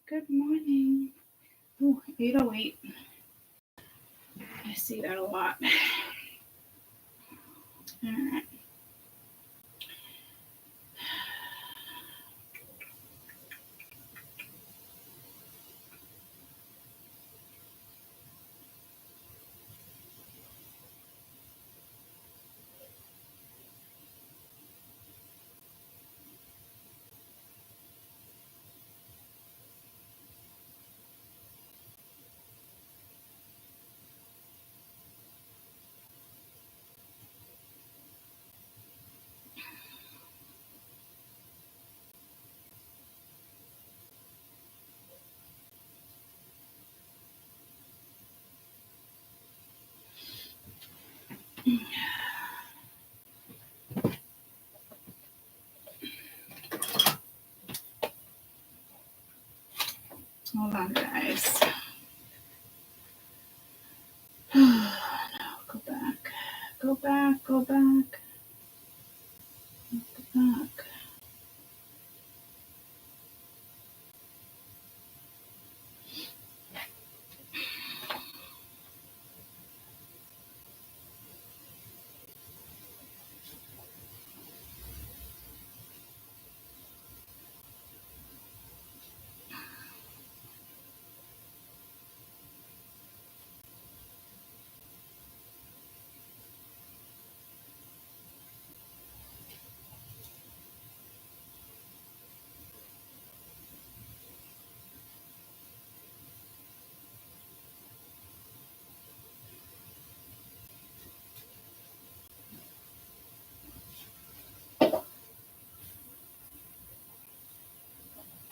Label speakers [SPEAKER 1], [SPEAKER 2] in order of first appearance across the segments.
[SPEAKER 1] Good morning. Ooh, 8:08. I see that a lot. All right. Hold on, guys. No, go back. Go back. Go back. Go back.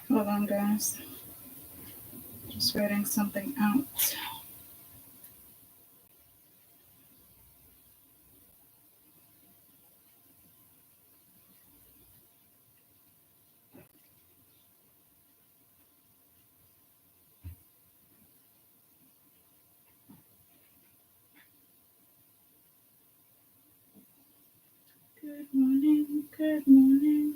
[SPEAKER 1] Hold on, guys. Just writing something out. Good morning. Good morning.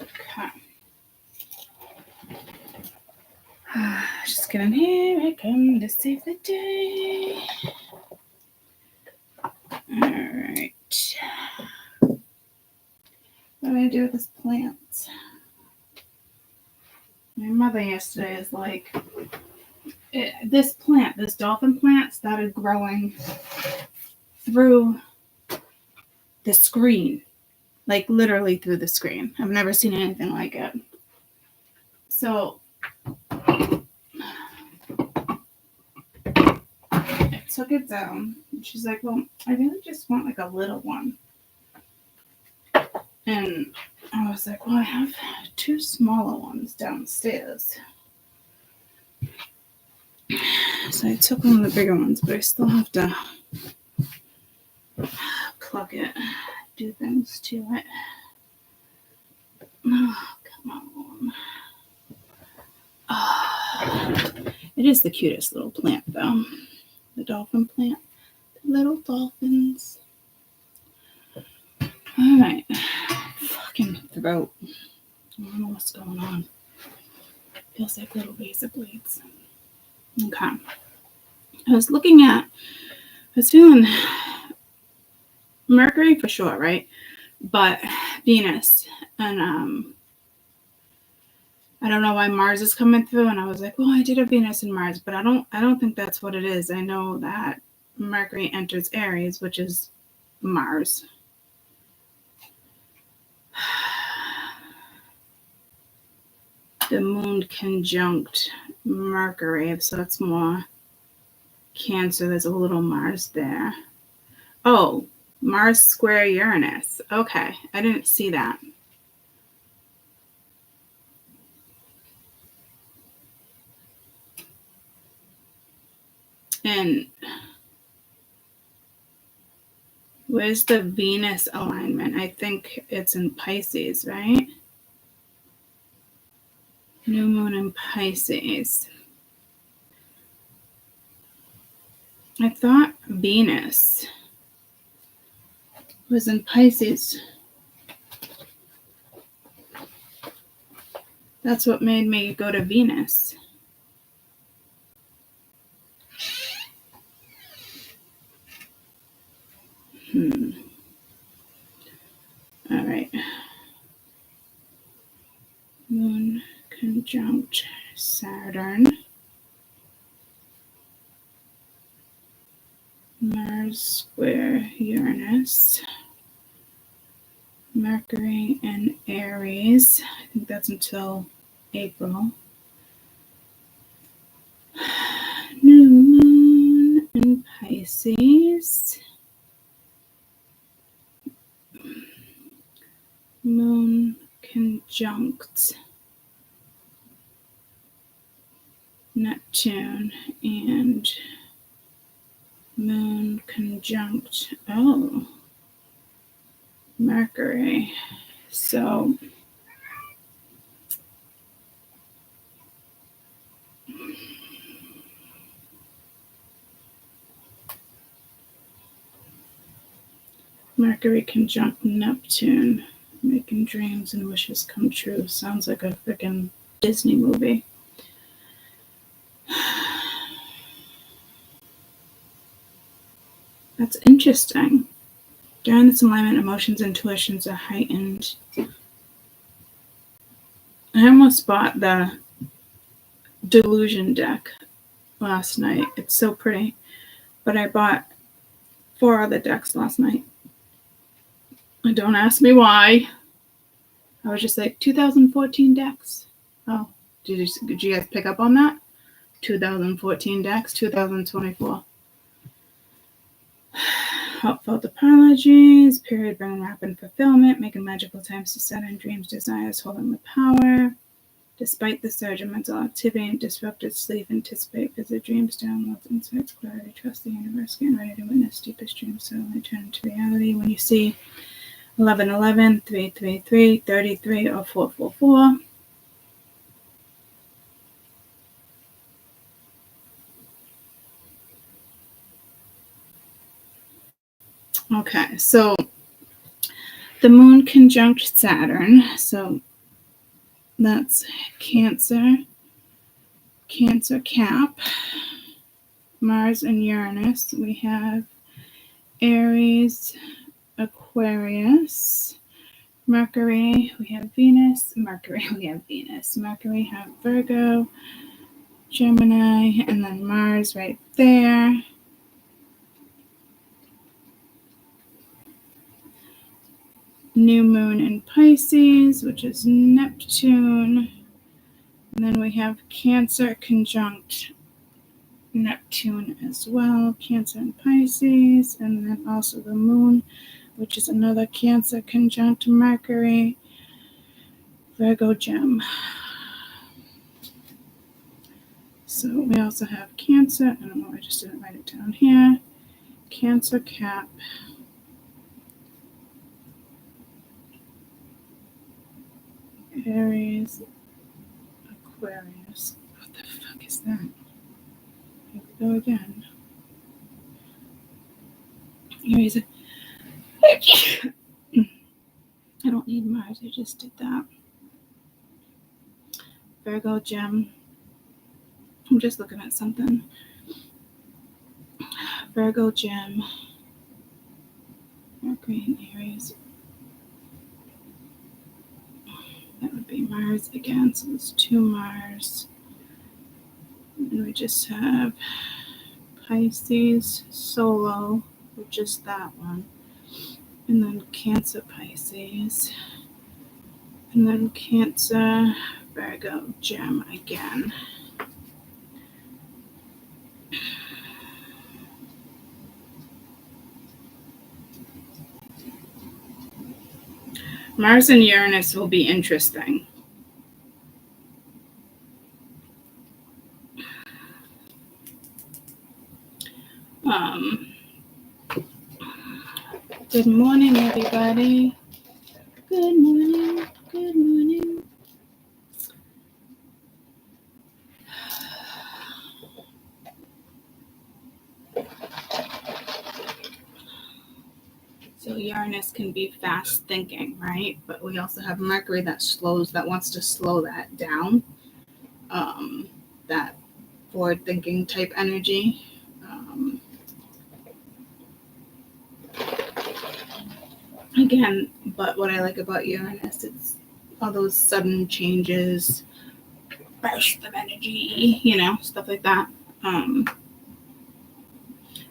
[SPEAKER 1] Okay. Just kidding. Here I come to save the day. All right. What do I do with this plant? My mother yesterday is like, this plant, this dolphin plant, started growing through the screen. Like literally through the screen. I've never seen anything like it. So I took it down. And she's like, well, I really just want like a little one. And I was like, well, I have two smaller ones downstairs. So I took one of the bigger ones, but I still have to plug it, do things to it. Oh, come on. Oh, it is the cutest little plant, though. The dolphin plant. The little dolphins. All right. Fucking throat. I don't know what's going on. Feels like little razor blades. Okay. I was feeling Mercury for sure, right? But Venus and I don't know why Mars is coming through, and I was like, well, I did have Venus and Mars, but I don't think that's what it is. I know that Mercury enters Aries, which is Mars. the moon conjunct Mercury, so that's more Cancer. There's a little Mars there. Oh, Mars square Uranus. Okay, I didn't see that. And where's the Venus alignment? I think it's in Pisces, right? New moon in Pisces. I thought Venus was in Pisces. That's what made me go to Venus. All right. Moon conjunct Saturn. Mars square Uranus. Mercury in Aries. I think that's until April. New moon in Pisces. Moon conjunct Neptune and moon conjunct Mercury. So Mercury conjunct Neptune, making dreams and wishes come true. Sounds like a freaking Disney movie. That's interesting. During this alignment, emotions and intuitions are heightened. I almost bought the Delusion deck last night. It's so pretty. But I bought 4 other decks last night. And don't ask me why. I was just like, 2014 decks. Oh, did you guys pick up on that? 2014 decks, 2024. Heartfelt apologies, period bringing rapid fulfillment, making magical times to set in dreams, desires, holding the power. Despite the surge of mental activity and disrupted sleep, anticipate vivid dreams, downloads, insights, clarity, trust the universe, getting ready to witness deepest dreams suddenly turn into reality. When you see 1111, 333, 33, or 444. Okay, so the moon conjunct Saturn, so that's Cancer Cap, Mars and Uranus. We have Aries, Aquarius, Mercury, we have Venus, Mercury have Virgo, Gemini, and then Mars right there. New moon in Pisces, which is Neptune. And then we have Cancer conjunct Neptune as well, Cancer and Pisces. And then also the moon, which is another Cancer conjunct Mercury, Virgo Gem. So we also have Cancer, I don't know, I just didn't write it down here. Cancer Cap, Aries, Aquarius. What the fuck is that? Here we go again. Aries. I don't need Mars, I just did that. Virgo Gem. I'm just looking at something. Virgo Gem. Mercury and Aries. That would be Mars again, so it's 2 Mars. And we just have Pisces Solo, which is that one. And then Cancer Pisces. And then Cancer Virgo gem again. Mars and Uranus will be interesting. Good morning, everybody. Good morning. Good morning. So Uranus can be fast thinking, right? But we also have Mercury that wants to slow that down. That forward thinking type energy. Again, but what I like about Uranus, it's all those sudden changes, bursts of energy, stuff like that.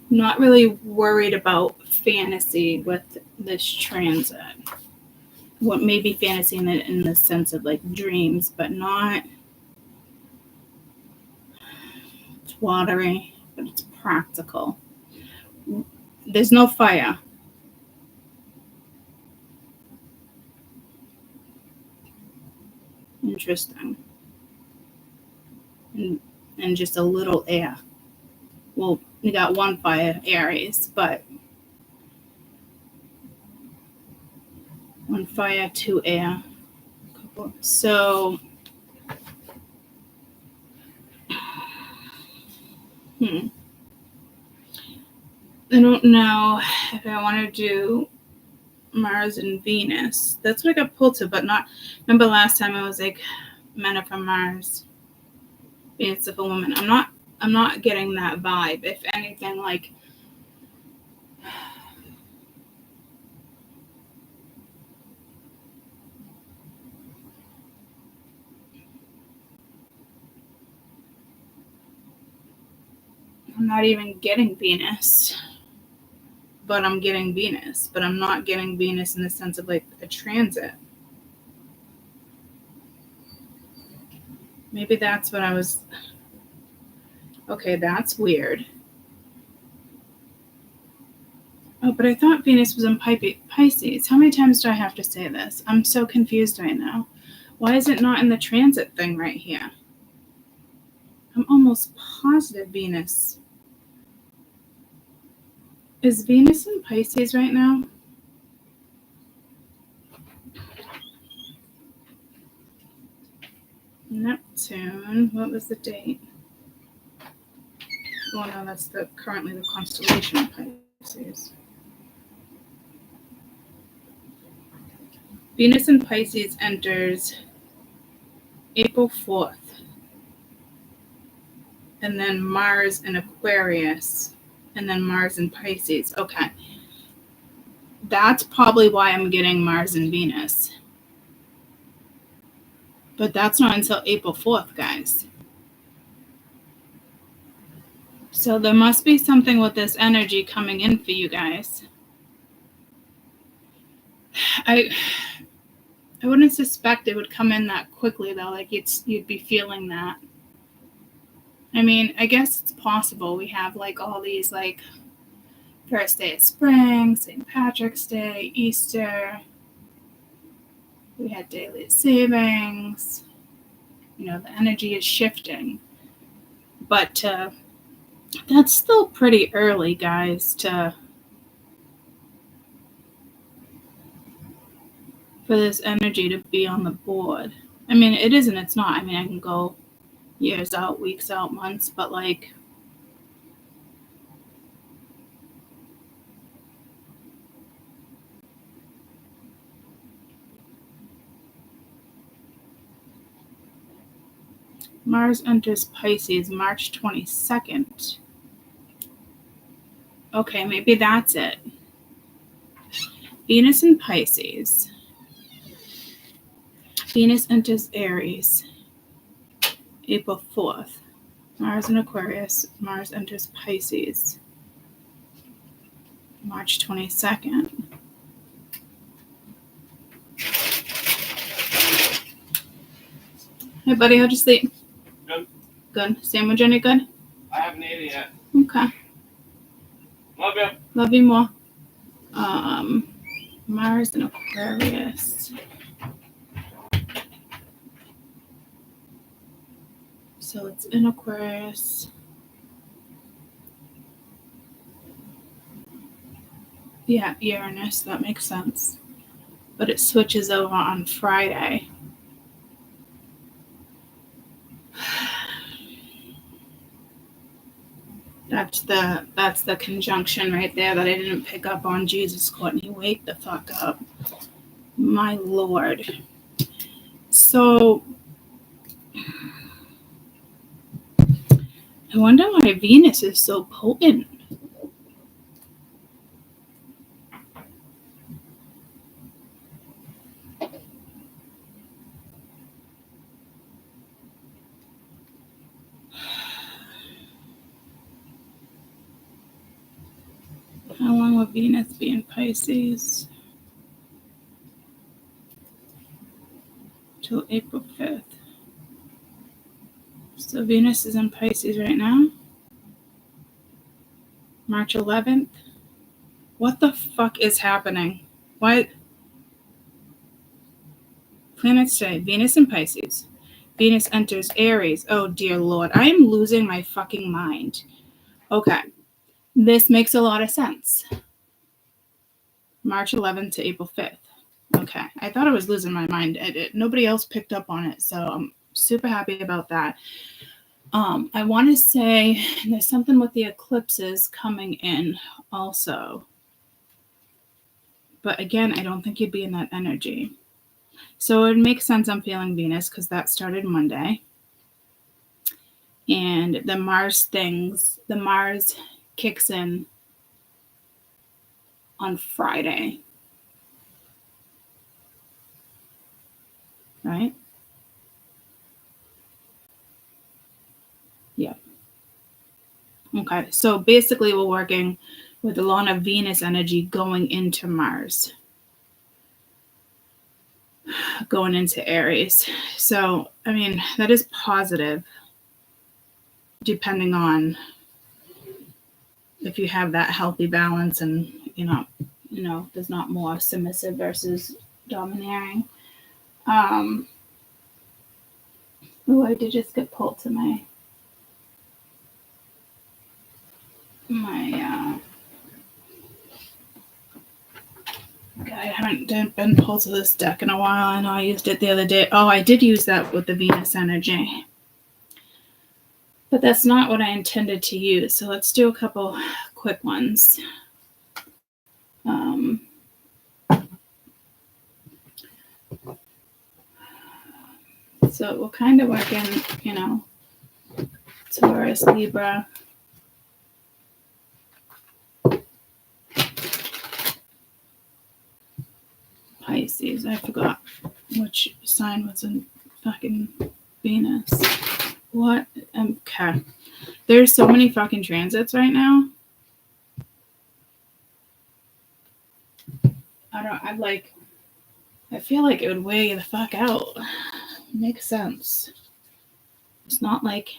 [SPEAKER 1] Not really worried about fantasy with this transit. What may be fantasy in the sense of like dreams, but not. It's watery, but it's practical. There's no fire. Interesting. And just a little air. Well, we got one fire, Aries, but one fire, two air. So, I don't know if I want to do Mars and Venus. That's what I got pulled to, but not. Remember last time I was like, men are from Mars, Venus of a woman. I'm not getting that vibe. If anything, like. I'm not even getting Venus, but I'm getting Venus. But I'm not getting Venus in the sense of like a transit. Maybe that's what I was. Okay, that's weird. Oh, but I thought Venus was in Pisces. How many times do I have to say this? I'm so confused right now. Why is it not in the transit thing right here? I'm almost positive Venus. Is Venus in Pisces right now? Neptune. What was the date? Oh no, that's currently the constellation of Pisces. Venus in Pisces enters April 4th. And then Mars in Aquarius. And then Mars in Pisces. Okay. That's probably why I'm getting Mars and Venus. But that's not until April 4th, guys. So there must be something with this energy coming in for you guys. I wouldn't suspect it would come in that quickly, though. Like you'd be feeling that. I mean, I guess it's possible. We have like all these like first day of spring, St. Patrick's Day, Easter. We had daily savings. The energy is shifting. But that's still pretty early, guys, for this energy to be on the board. I mean, it is and it's not. I mean, I can go years out, weeks out, months, but like Mars enters Pisces March 22nd. Okay, maybe that's it. Venus in Pisces. Venus enters Aries April 4th. Mars in Aquarius. Mars enters Pisces March 22nd. Hey, buddy, how'd you sleep?
[SPEAKER 2] Good.
[SPEAKER 1] Good. Sandwich any good?
[SPEAKER 2] I haven't ate it yet.
[SPEAKER 1] Okay.
[SPEAKER 2] Love you.
[SPEAKER 1] Love you more. Mars and Aquarius. So it's in Aquarius. Yeah, Uranus, that makes sense. But it switches over on Friday. That's the conjunction right there that I didn't pick up on. Jesus, Courtney, wake the fuck up. My Lord. So I wonder why Venus is so potent. How long will Venus be in Pisces? Till April 5th. So Venus is in Pisces right now. March 11th. What the fuck is happening? What? Planets today. Venus in Pisces. Venus enters Aries. Oh, dear Lord. I am losing my fucking mind. Okay. This makes a lot of sense. March 11th to April 5th. Okay. I thought I was losing my mind. Nobody else picked up on it, so I'm super happy about that. I want to say there's something with the eclipses coming in also. But again, I don't think you'd be in that energy. So it makes sense I'm feeling Venus because that started Monday. And the Mars kicks in on Friday. Right? Yeah. Okay. So basically we're working with a lot of Venus energy going into Mars. Going into Aries. So, I mean, that is positive depending on if you have that healthy balance and, you know, there's not more submissive versus domineering. I did just get pulled to my I haven't been pulled to this deck in a while. I know I used it the other day. Oh, I did use that with the Venus energy. But that's not what I intended to use. So let's do a couple quick ones. So we're kind of working, you know, Taurus, Libra. Pisces. I forgot which sign was in fucking Venus. What? Okay. There's so many fucking transits right now. I feel like it would weigh the fuck out. Makes sense. It's not like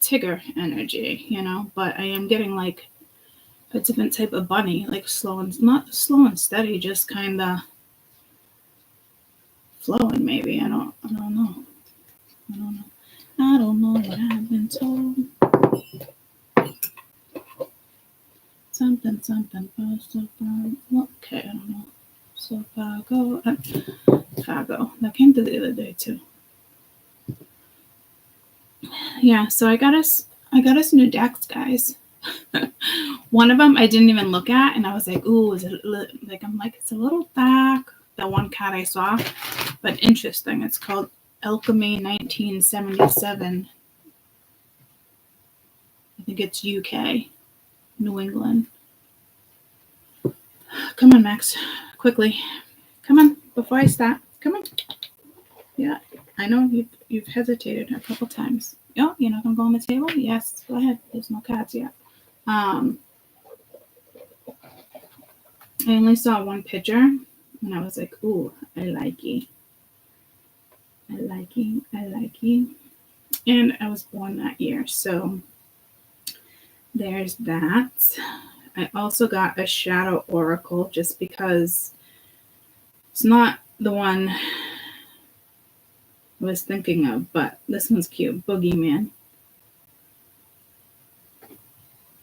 [SPEAKER 1] Tigger energy, you know, but I am getting like a different type of bunny, like not slow and steady, just kind of flowing maybe. I don't know. I don't know what I've been told. Something. Okay, I don't know. So Fargo. That came through the other day too. Yeah, so I got us new decks, guys. One of them I didn't even look at, and I was like, "Ooh, is it like?" I'm like, "It's a little dark." The one card I saw, but interesting. It's called Alchemy 1977. I think it's UK, New England. Come on, Max, quickly. Come on, before I start. Come on. Yeah, I know you've hesitated a couple times. Oh, you're not gonna go on the table? Yes, go ahead. There's no cards yet. I only saw one picture, and I was like, "Ooh, I like it." I like you. I like you. And I was born that year. So there's that. I also got a shadow oracle just because it's not the one I was thinking of, but this one's cute. Boogeyman.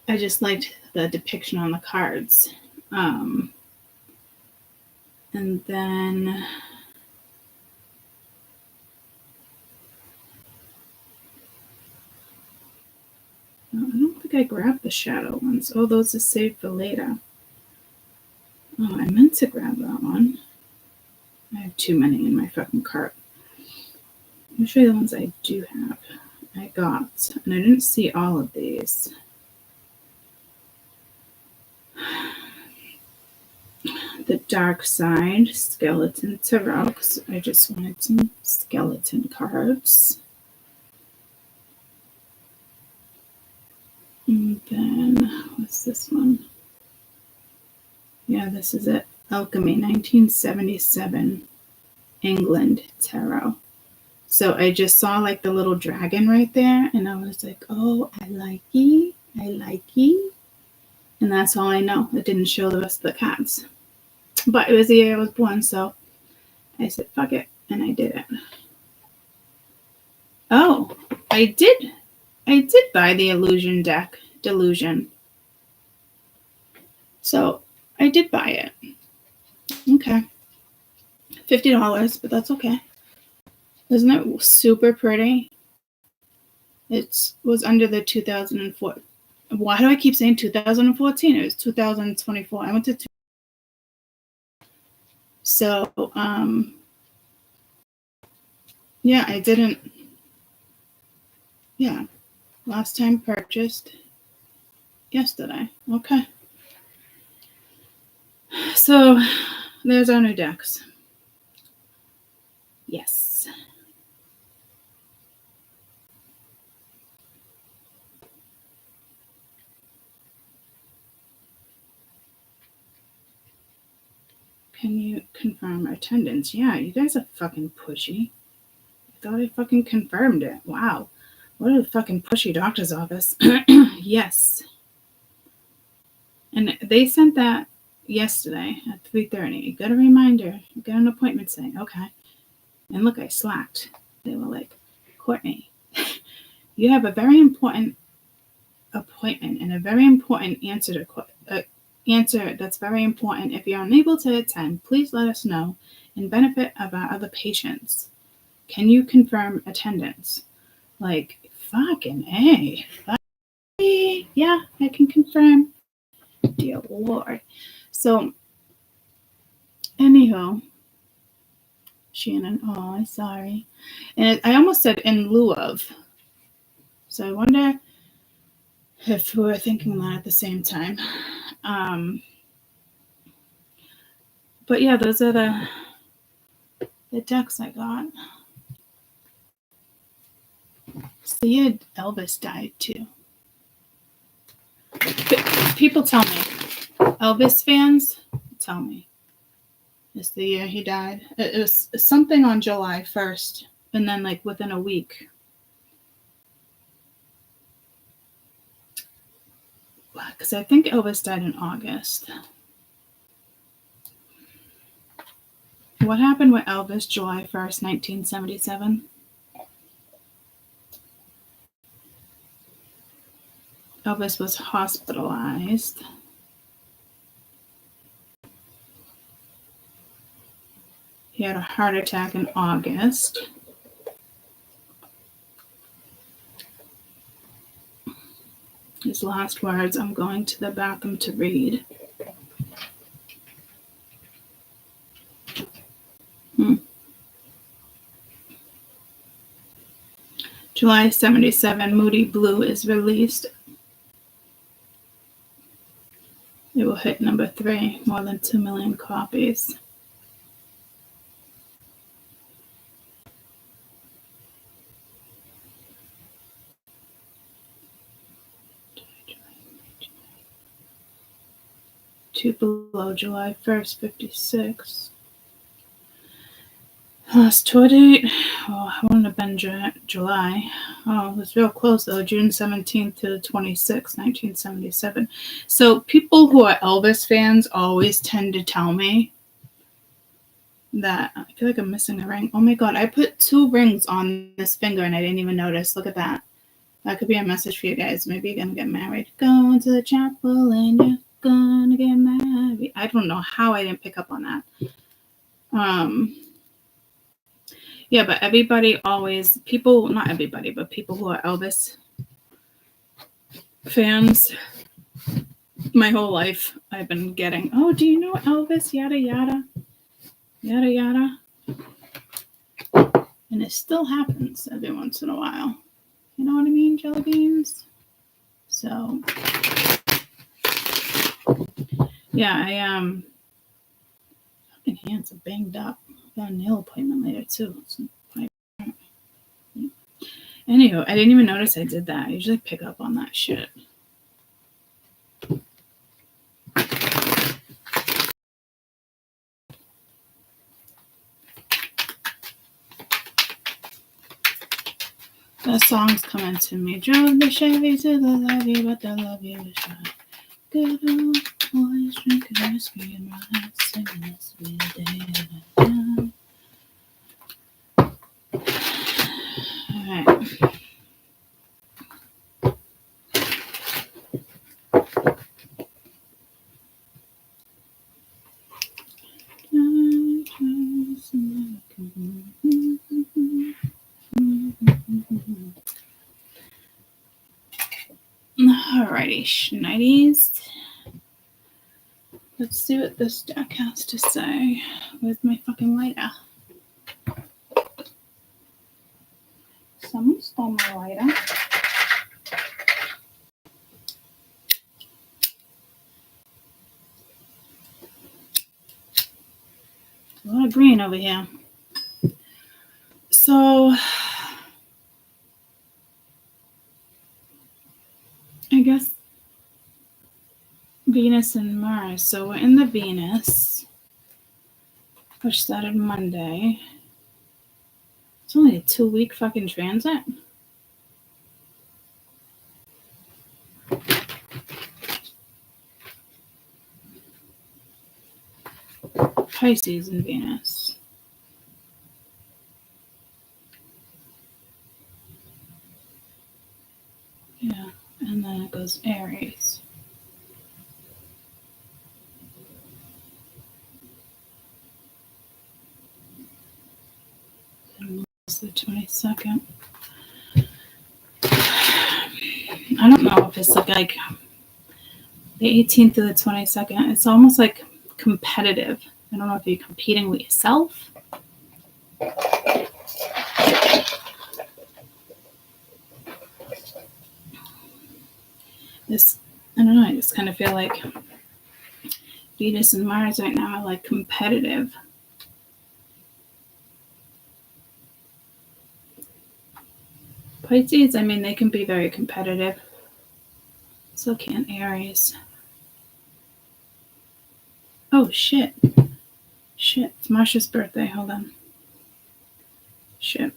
[SPEAKER 1] I just liked the depiction on the cards. And then I don't think I grabbed the shadow ones. Oh, those are saved for later. Oh, I meant to grab that one. I have too many in my fucking cart. Let me show you the ones I do have. I got, and I didn't see all of these. The Dark Side, Skeleton Tarot, because I just wanted some skeleton cards. And then, what's this one? Yeah, this is it. Alchemy, 1977, England Tarot. So I just saw like the little dragon right there, and I was like, oh, I like ye. And that's all I know. It didn't show the rest of the cards. But it was the year I was born, so I said, fuck it, and I did it. Oh, I did buy the illusion deck, Delusion. So I did buy it. Okay. $50, but that's okay. Isn't it super pretty? It was under the 2004. Why do I keep saying 2014? It was 2024. I went to So, yeah, I didn't. Yeah, last time purchased yesterday. Okay. So, there's our new decks. Yes. Can you confirm attendance? Yeah, you guys are fucking pushy. I thought I fucking confirmed it. Wow. What a fucking pushy doctor's office. Yes. And they sent that yesterday at 3:30. You got a reminder. You got an appointment saying, okay. And look, I slacked. They were like, Courtney, you have a very important appointment and a very important answer that's very important. If you're unable to attend, please let us know in benefit of our other patients. Can you confirm attendance? Like, fucking A. Yeah, I can confirm. Dear Lord. So, anyhow, Shannon, oh, I'm sorry. And I almost said in lieu of. So I wonder if we were thinking that at the same time. But yeah, those are the decks I got. So yeah, Elvis died too. People tell me, Elvis fans tell me, it's the year he died. It was something on July 1st, and then like within a week. Because I think Elvis died in August. What happened with Elvis July 1st, 1977? Elvis was hospitalized. He had a heart attack in August. His last words, I'm going to the bathroom to read. July 77, Moody Blue is released. It will hit number 3, more than 2 million copies. Two Below, July 1st, 56. Last tour date? Oh, I wouldn't have been July. Oh, it was real close though. June 17th to the 26th, 1977. So people who are Elvis fans always tend to tell me that I feel like I'm missing a ring. Oh my god, I put 2 rings on this finger and I didn't even notice. Look at that. That could be a message for you guys. Maybe you're gonna get married. Going to the chapel and you're gonna get married. I don't know how I didn't pick up on that. Yeah, but everybody always, people, not everybody, but people who are Elvis fans, my whole life, I've been getting, oh, do you know Elvis? Yada, yada. Yada, yada. And it still happens every once in a while. You know what I mean, jelly beans? So, yeah, fucking hands are banged up. I got a nail appointment later, too. Anywho, I didn't even notice I did that. I usually pick up on that shit. That song's coming to me. Drove the Chevy to the levee, but the levee was dry. Good old boys drinking whiskey and rye, singing this be the day of the time. Alright. Alrighty, schnighties. Let's see what this deck has to say. Where's my fucking lighter? Someone stole my lighter. A lot of green over here. So, I guess Venus and Mars. So we're in the Venus, which started Monday. It's only a 2-week fucking transit. Pisces and Venus. Yeah, and then it goes Aries. And it's the 22nd. I don't know if it's like the 18th to the 22nd. It's almost like competitive. I don't know if you're competing with yourself. I don't know, I just kind of feel like Venus and Mars right now are like competitive. Pisces, I mean, they can be very competitive. So can Aries. Oh, shit. Shit, it's Marsha's birthday. Hold on. Shit.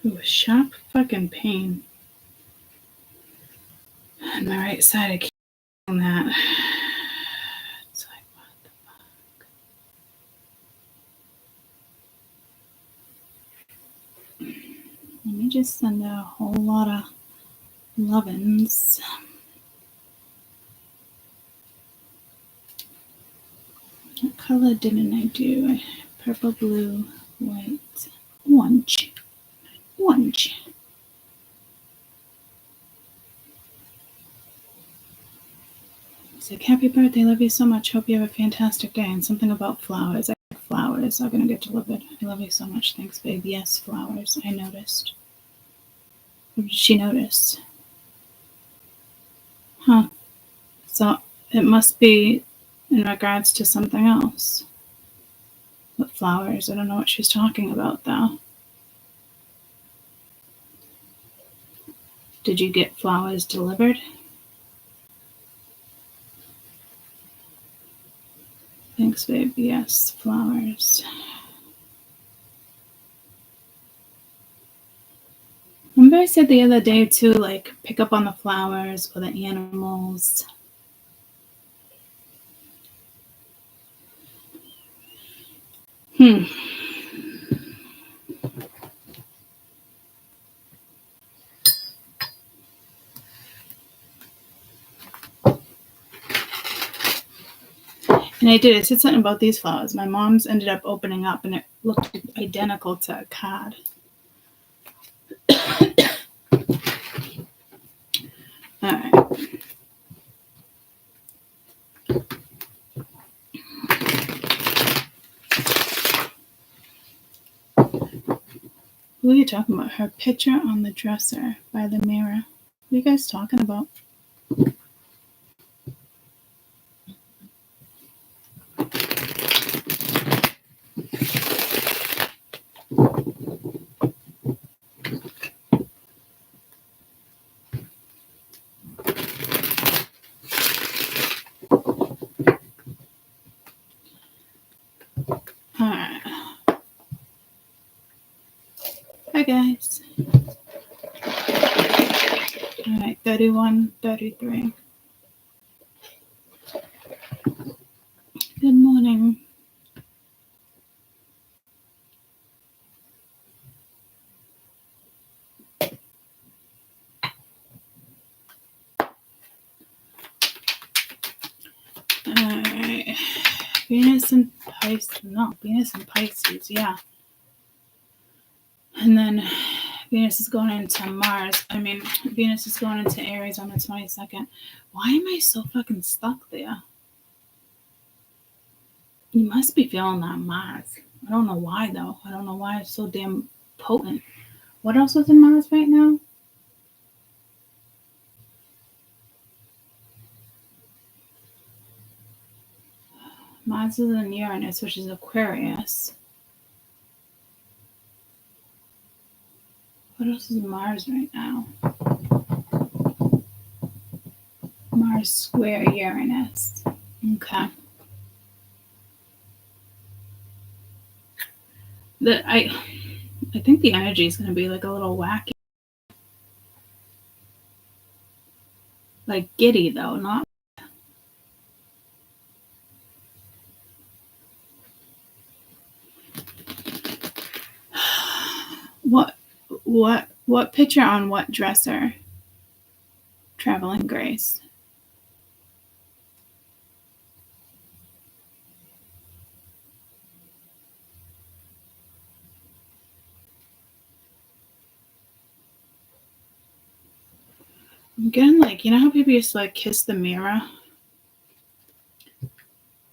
[SPEAKER 1] Ooh, sharp fucking pain. On my right side, I keep feeling that. It's like, what the fuck? Let me just send out a whole lot of lovin's. What color didn't I do? Purple, blue, white, orange. Orange. He's like, happy birthday, love you so much. Hope you have a fantastic day. And something about flowers. I like flowers are going to get delivered. I love you so much. Thanks, babe. Yes, flowers. I noticed. What did she notice? Huh. So it must be in regards to something else. What flowers? I don't know what she's talking about, though. Did you get flowers delivered? Thanks, babe. Yes, flowers. Remember I said the other day, too, like, pick up on the flowers or the animals. And I did. I said something about these flowers. My mom's ended up opening up, and it looked identical to a card. All right. Who are you talking about? Her picture on the dresser by the mirror. What are you guys talking about? Alright. Hi, guys. Alright, 31, 33. Good morning. Alright. Venus and Pisces. No, Venus and Pisces, yeah. And then Venus is going into Mars. Venus is going into Aries on the 22nd. Why am I so fucking stuck there? You must be feeling that Mars. I don't know why, though. I don't know why it's so damn potent. What else is in Mars right now? Mars is in Uranus, which is Aquarius. What else is in Mars right now? Mars square Uranus. Okay. I think the energy is going to be like a little wacky. Like giddy, though, not. What picture on what dresser? Traveling Grace. I'm getting like, you know how people used to like kiss the mirror?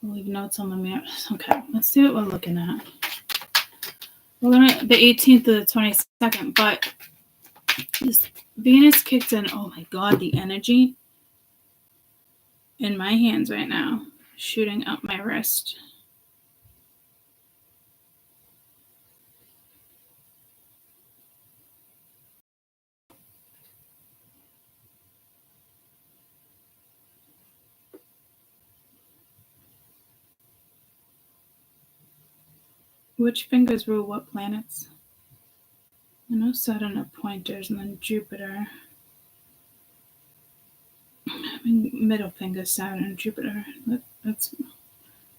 [SPEAKER 1] Leave notes on the mirror. Okay, let's see what we're looking at. We're gonna the 18th to the 22nd, but this Venus kicked in. Oh my god, the energy in my hands right now, shooting up my wrist. Which fingers rule what planets? I know Saturn are pointers, and then Jupiter. Middle finger, Saturn, Jupiter. That's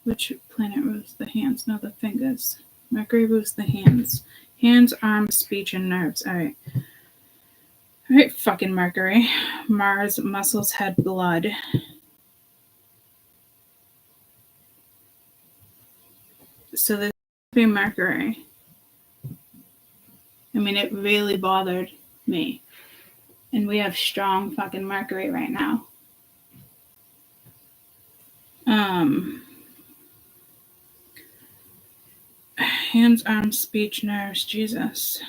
[SPEAKER 1] which planet rules the hands? No, the fingers. Mercury rules the hands. Hands, arms, speech, and nerves. All right. All right, fucking Mercury. Mars, muscles, head, blood. So this would be Mercury. I mean, it really bothered me. And we have strong fucking Mercury right now. Hands, arms, speech, nerves, Jesus.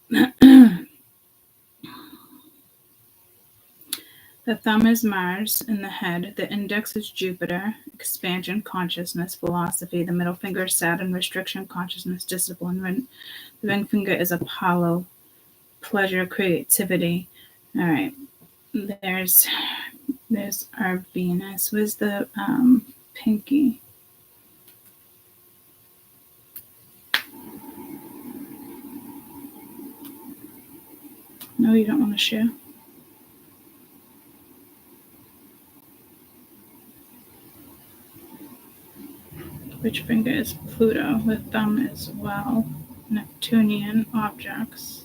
[SPEAKER 1] The thumb is Mars in the head. The index is Jupiter, expansion, consciousness, philosophy. The middle finger is Saturn, restriction, consciousness, discipline. The ring finger is Apollo, pleasure, creativity. All right. There's our Venus. Where's the pinky? No, you don't want to share? Which finger is Pluto? The thumb is, well, Neptunian objects.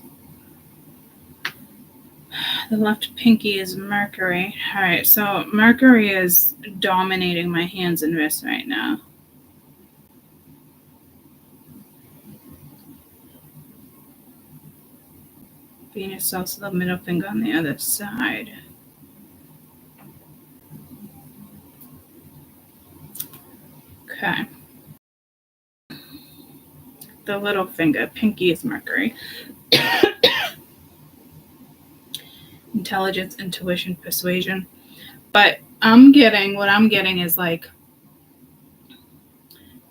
[SPEAKER 1] The left pinky is Mercury. All right, so Mercury is dominating my hands and wrists right now. Venus also the middle finger on the other side. Okay. The little finger, pinky, is Mercury. Intelligence, intuition, persuasion. But what I'm getting is like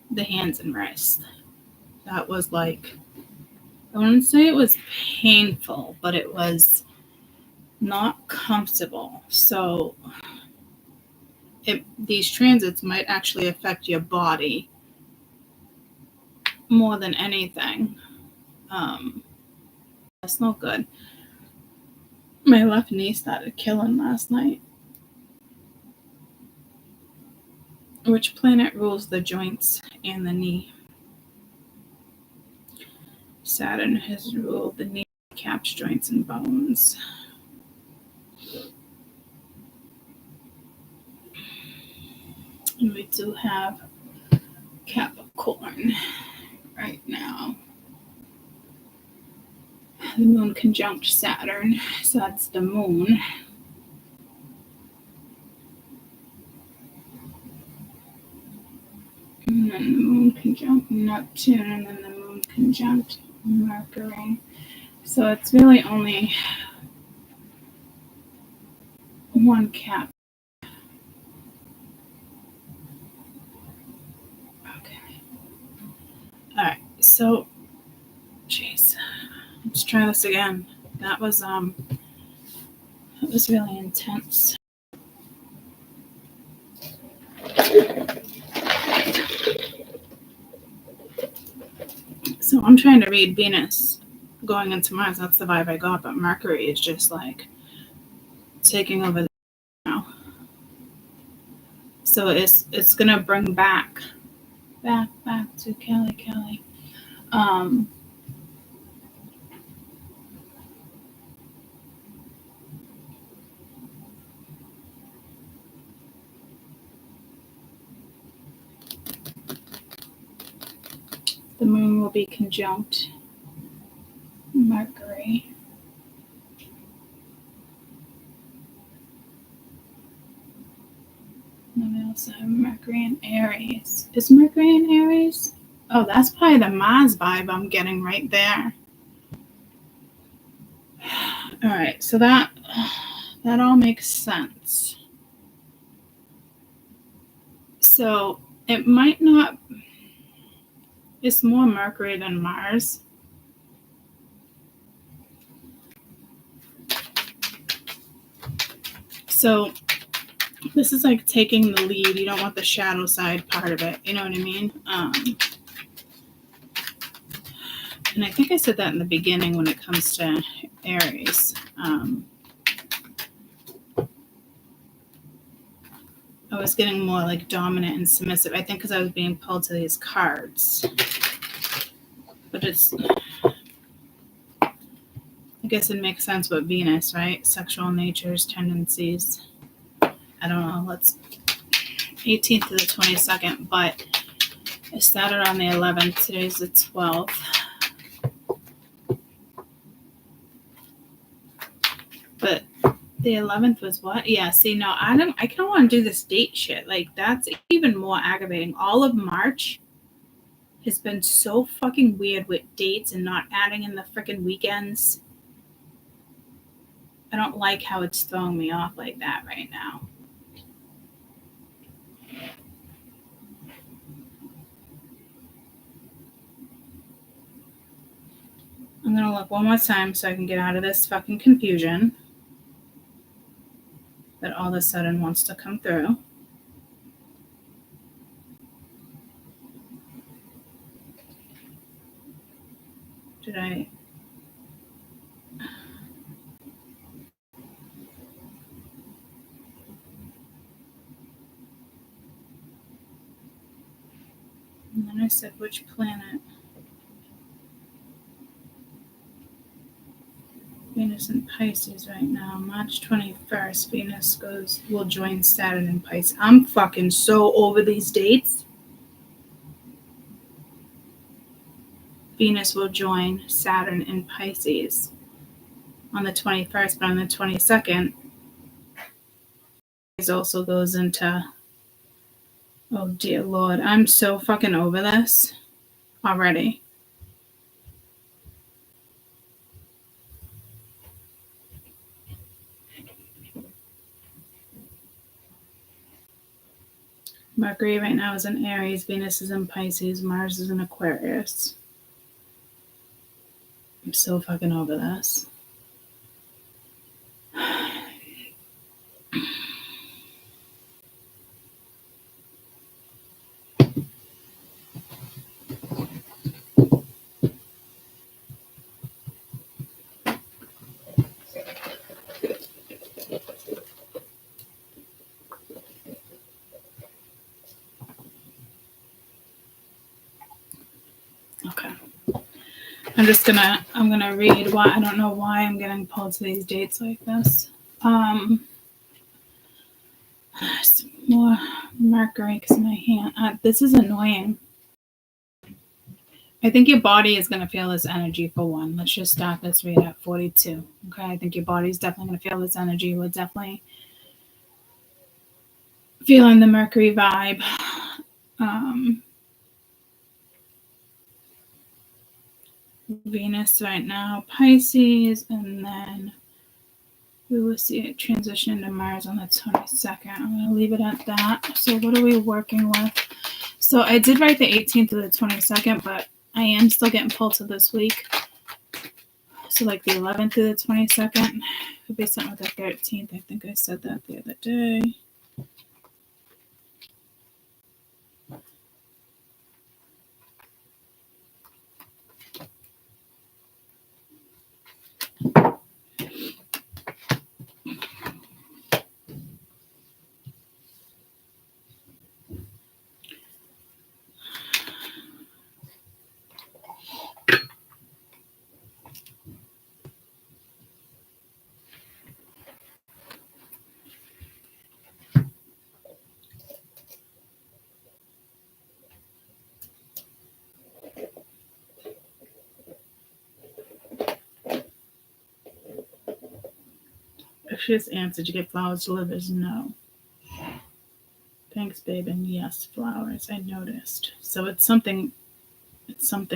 [SPEAKER 1] the hands and wrists. That was like, I wouldn't say it was painful, but it was not comfortable. So these transits might actually affect your body more than anything. That's not good. My left knee started killing last night. Which planet rules the joints and the knee? Saturn has ruled the knee, caps, joints, and bones. And we do have Capricorn right now. The moon conjunct Saturn, so that's the moon. And then the moon conjunct Neptune, and then the moon conjunct Mercury. So it's really only one Cap. Okay. All right. So, jeez. Let's try this again. That was really intense. So I'm trying to read Venus going into Mars. That's the vibe I got. But Mercury is just like taking over now. So it's gonna bring back to Kelly. The moon will be conjunct Mercury. And we also have Mercury in Aries. Is Mercury in Aries? Oh, that's probably the Mars vibe I'm getting right there. All right, so that all makes sense. So it might not. It's more Mercury than Mars. So this is like taking the lead. You don't want the shadow side part of it. You know what I mean? And I think I said that in the beginning when it comes to Aries. I was getting more like dominant and submissive. I think because I was being pulled to these cards. But I guess it makes sense with Venus, right? Sexual natures, tendencies. I don't know. Let's 18th to the 22nd, but it started on the 11th. Today's the 12th. But the 11th was what? Yeah, see, no, I don't want to do this date shit. Like, that's even more aggravating. All of March has been so fucking weird with dates and not adding in the freaking weekends. I don't like how it's throwing me off like that right now. I'm going to look one more time so I can get out of this fucking confusion that all of a sudden wants to come through. Did I? And then I said which planet? Venus in Pisces right now. March 21st, Venus will join Saturn in Pisces. I'm fucking so over these dates. Venus will join Saturn in Pisces on the 21st, but on the 22nd, it also goes into, oh dear Lord, I'm so fucking over this already. Mercury right now is in Aries, Venus is in Pisces, Mars is in Aquarius. I'm so fucking over this. Okay. I'm gonna read why. I don't know why I'm getting pulled to these dates like this. More Mercury because my hand. This is annoying. I think your body is gonna feel this energy for one. Let's just start this read at 42. Okay, I think your body's definitely gonna feel this energy. We're definitely feeling the Mercury vibe. Venus right now, Pisces, and then we will see it transition into Mars on the 22nd. I'm going to leave it at that. So what are we working with? So I did write the 18th to the 22nd, but I am still getting pulled to this week. So like the 11th to the 22nd. Could be something with the 13th. I think I said that the other day. If she just answered, you get flowers delivered. No. Thanks, babe. And yes, flowers. I noticed. So it's something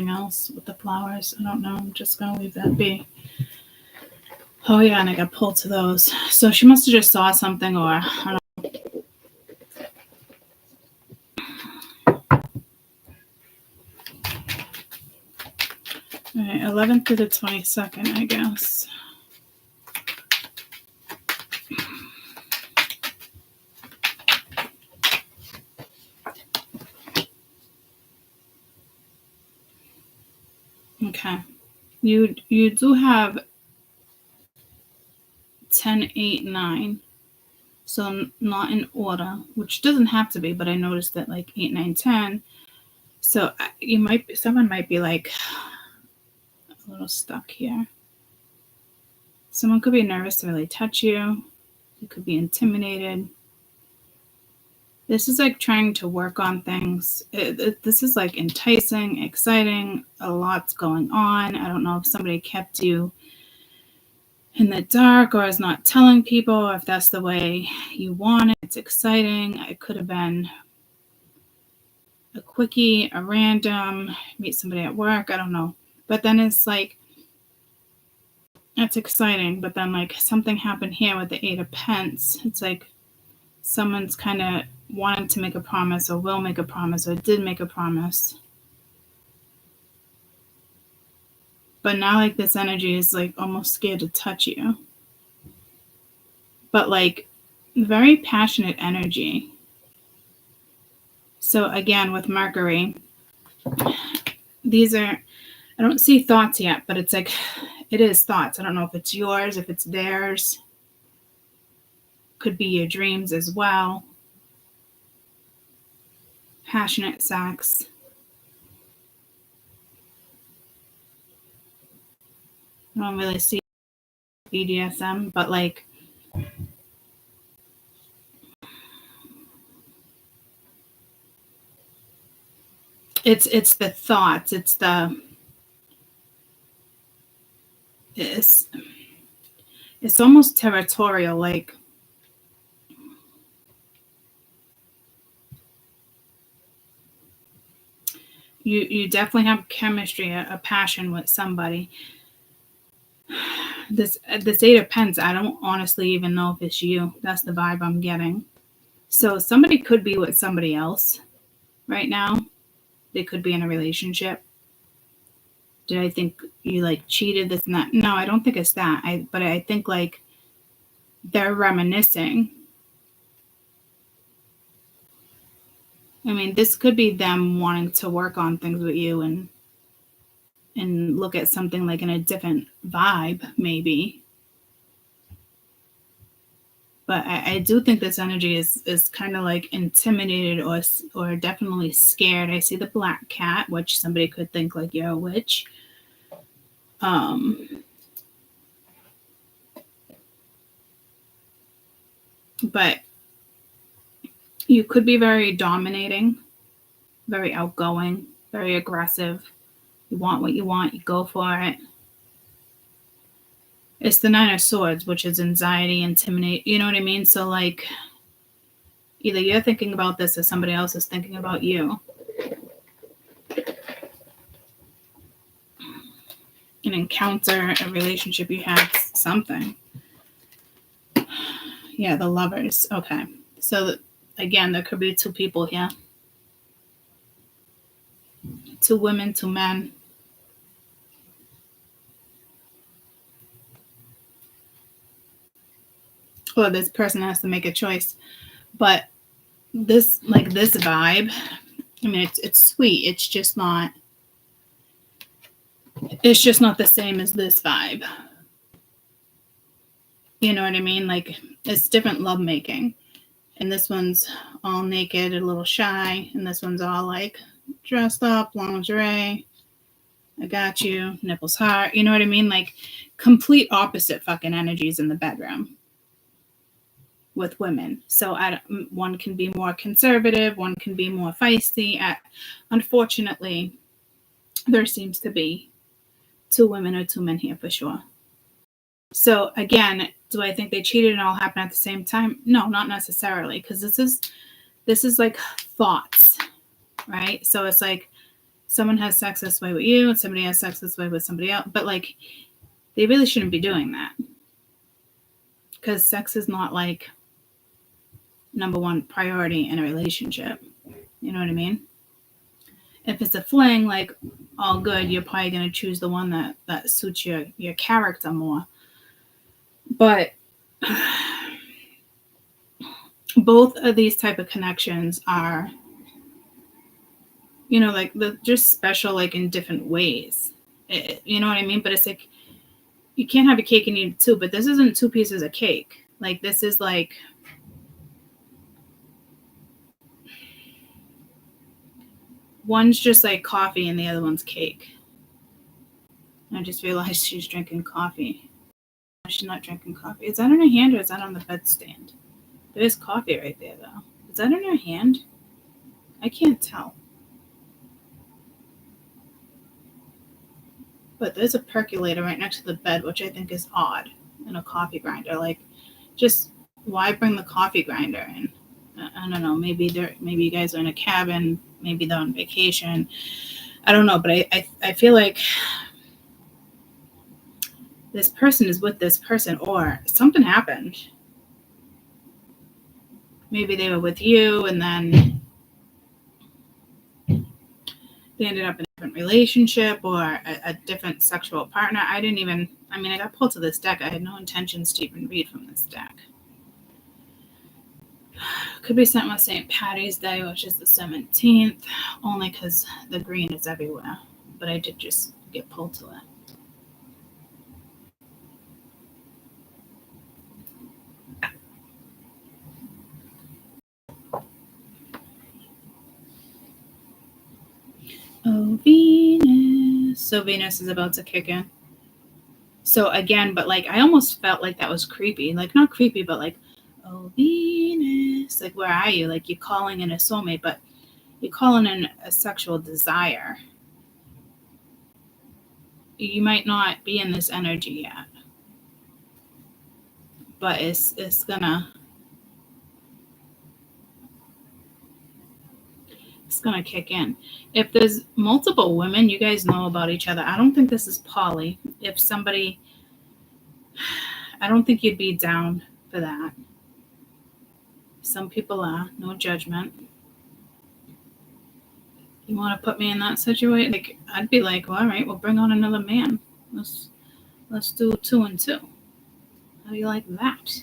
[SPEAKER 1] else with the flowers. I don't know. I'm just going to leave that be. Oh, yeah, and I got pulled to those. So she must have just saw something, or I don't know. All right, 11th to the 22nd, I guess. Okay. You do have 10, 8, 9. So not in order, which doesn't have to be, but I noticed that like 8, 9, 10. So someone might be like a little stuck here. Someone could be nervous to really touch you. You could be intimidated. This is like trying to work on things. This is like enticing, exciting. A lot's going on. I don't know if somebody kept you in the dark or is not telling people, if that's the way you want it. It's exciting. It could have been a quickie, a random, meet somebody at work, I don't know. But then it's like, that's exciting. But then like something happened here with the 8 of Pence. It's like someone's kind of wanting to make a promise or will make a promise or did make a promise. But now like this energy is like almost scared to touch you. But like very passionate energy. So again, with Mercury, these are, I don't see thoughts yet, but it's like, it is thoughts. I don't know if it's yours, if it's theirs. Could be your dreams as well. Passionate sex. I don't really see BDSM, but like, it's the thoughts. It's almost territorial, like you definitely have chemistry, a passion with somebody. This 8 of Pence, I don't honestly even know if it's you. That's the vibe I'm getting. So somebody could be with somebody else right now. They could be in a relationship. Did I think you like cheated, this and that? No, I don't think it's that. But I think like they're reminiscing. I mean, this could be them wanting to work on things with you and look at something like in a different vibe, maybe. But I do think this energy is kind of like intimidated or definitely scared. I see the black cat, which somebody could think like you're a witch. But you could be very dominating, very outgoing, very aggressive. You want what you want, you go for it. It's the 9 of Swords, which is anxiety, intimidate. You know what I mean? So like, either you're thinking about this or somebody else is thinking about you. An encounter, a relationship you had, something. Yeah, the Lovers. Okay. So again, there could be 2 people here. 2 women, 2 men. Well, this person has to make a choice. But this vibe, I mean, it's sweet. It's just not the same as this vibe. You know what I mean? Like, it's different lovemaking. And this one's all naked, a little shy. And this one's all like dressed up, lingerie. I got you, nipples hard. You know what I mean? Like, complete opposite fucking energies in the bedroom with women. So one can be more conservative, one can be more feisty. Unfortunately, there seems to be 2 women or 2 men here for sure. So again, do I think they cheated and all happened at the same time? No, not necessarily, because this is like thoughts, right? So it's like someone has sex this way with you and somebody has sex this way with somebody else, but like they really shouldn't be doing that, because sex is not like number 1 priority in a relationship. You know what I mean? If it's a fling, like all good, you're probably going to choose the one that suits your character more. But both of these type of connections are, you know, like they're just special, like in different ways. You know what I mean? But it's like, you can't have a cake and eat it too. But this isn't 2 pieces of cake. Like, this is like, one's just like coffee and the other one's cake. I just realized she's drinking coffee. She's not drinking coffee. Is that in her hand or is that on the bedstand? There's coffee right there, though. Is that in her hand? I can't tell. But there's a percolator right next to the bed, which I think is odd. and a coffee grinder. Like, just why bring the coffee grinder in? I don't know. Maybe you guys are in a cabin. Maybe they're on vacation. I don't know. But I feel like this person is with this person, or something happened. Maybe they were with you, and then they ended up in a different relationship or a different sexual partner. I got pulled to this deck. I had no intentions to even read from this deck. Could be something with St. Patty's Day, which is the 17th, only because the green is everywhere. But I did just get pulled to it. Oh, Venus. So Venus is about to kick in. So again, but like I almost felt like that was creepy. Like not creepy, but like, oh, Venus. Like, where are you? Like, you're calling in a soulmate, but you're calling in a sexual desire. You might not be in this energy yet, but it's gonna kick in. If there's multiple women, you guys know about each other. I don't think this is poly. I don't think you'd be down for that. Some people are, no judgment. You want to put me in that situation? Like, I'd be like, well, all right, we'll bring on another man. Let's do 2 and 2. How do you like that?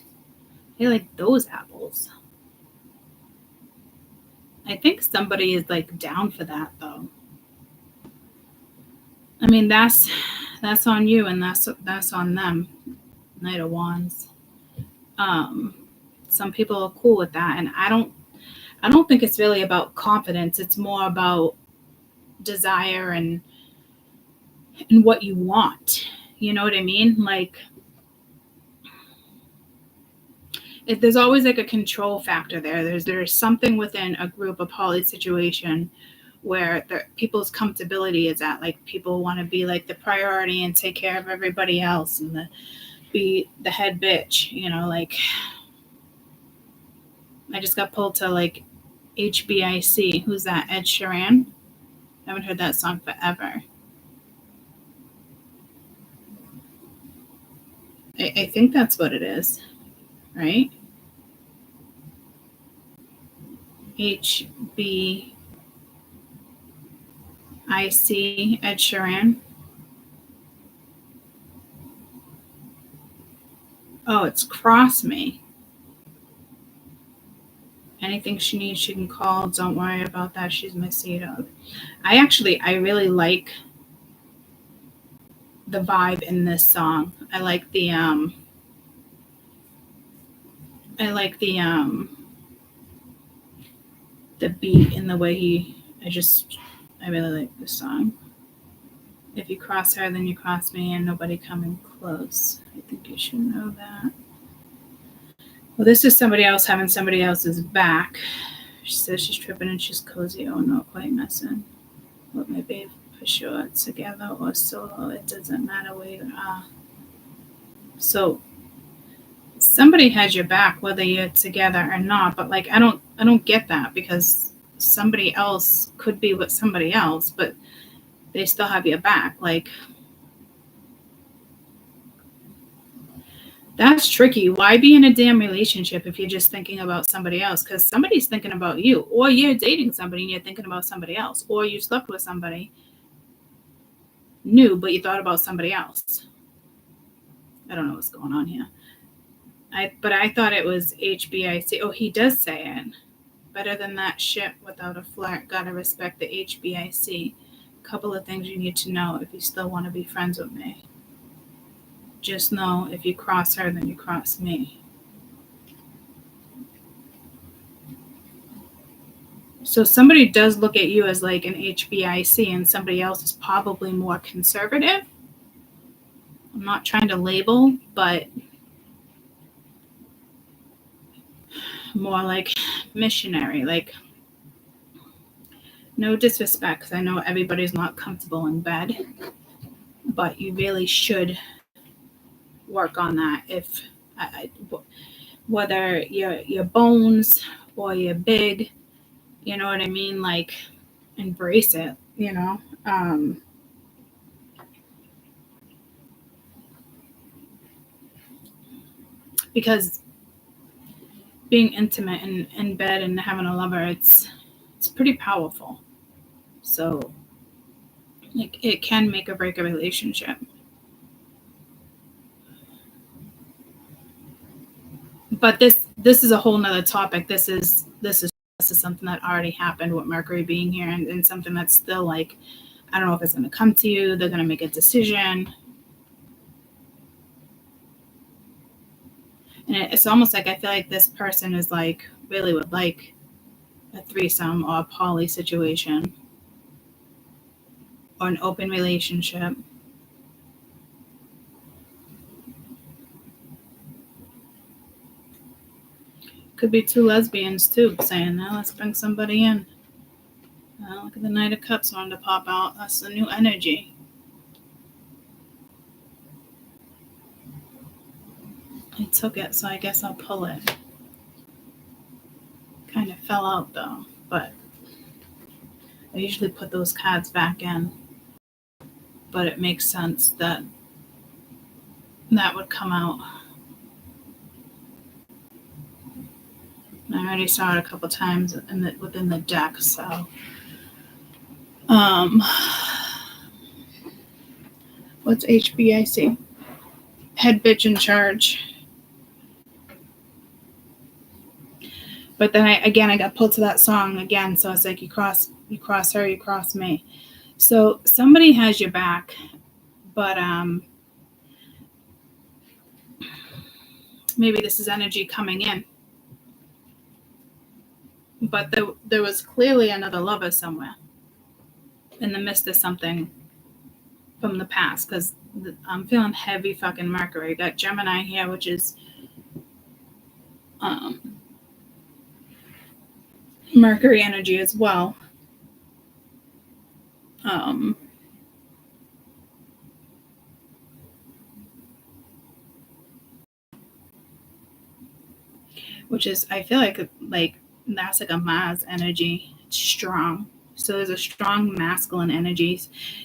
[SPEAKER 1] I like those apples. I think somebody is like down for that though. I mean, that's on you, and that's on them. Knight of Wands. Some people are cool with that, and I don't think it's really about confidence. It's more about desire and what you want. You know what I mean? Like, there's always like a control factor there. There's something within a group, a poly situation, where people's comfortability is at. Like, people want to be like the priority and take care of everybody else and be the head bitch. You know, like, I just got pulled to like HBIC. Who's that? Ed Sheeran? I haven't heard that song forever. I think that's what it is, right? HBIC, Ed Sheeran. Oh, it's Cross Me. Anything she needs, she can call. Don't worry about that. She's my sea dog. I really like the vibe in this song. I like the beat and the way I really like this song. If you cross her, then you cross me, and nobody coming close. I think you should know that. Well, this is somebody else having somebody else's back. She says she's tripping and she's cozy. Oh, not quite messing. What may be for sure, together or solo. It doesn't matter where you are. So somebody has your back, whether you're together or not. But like, I don't get that, because somebody else could be with somebody else, but they still have your back. Like, that's tricky. Why be in a damn relationship if you're just thinking about somebody else? Because somebody's thinking about you, or you're dating somebody and you're thinking about somebody else, or you slept with somebody new, but you thought about somebody else. I don't know what's going on here. But I thought it was HBIC. Oh, he does say it. Better than that shit without a flirt. Gotta respect the HBIC. Couple of things you need to know if you still want to be friends with me. Just know if you cross her, then you cross me. So somebody does look at you as like an HBIC, and somebody else is probably more conservative. I'm not trying to label, but more like missionary. Like, no disrespect, because I know everybody's not comfortable in bed, but you really should work on that. If whether your bones or you're big, you know what I mean? Like, embrace it, you know? Because being intimate in bed and having a lover, it's pretty powerful. So it can make or break a relationship. But this is a whole nother topic. This is something that already happened with Mercury being here, and something that's still like, I don't know if it's going to come to you. They're going to make a decision. And it's almost like I feel like this person is like really would like a threesome or a poly situation or an open relationship. Could be two lesbians too saying, now let's bring somebody in. Look at the Knight of Cups wanting to pop out. That's a new energy. I took it, so I guess I'll pull it. Kind of fell out though, but I usually put those cards back in. But it makes sense that that would come out. And I already saw it a couple times within the deck, so what's HBIC? Head bitch in charge. But then I got pulled to that song again, so it's like you cross her, you cross me. So somebody has your back, but maybe this is energy coming in. But there was clearly another lover somewhere in the midst of something from the past, because I'm feeling heavy fucking Mercury. Got Gemini here, which is Mercury energy as well. Which is, I feel like that's like a Mars energy. It's strong. So there's a strong masculine energy.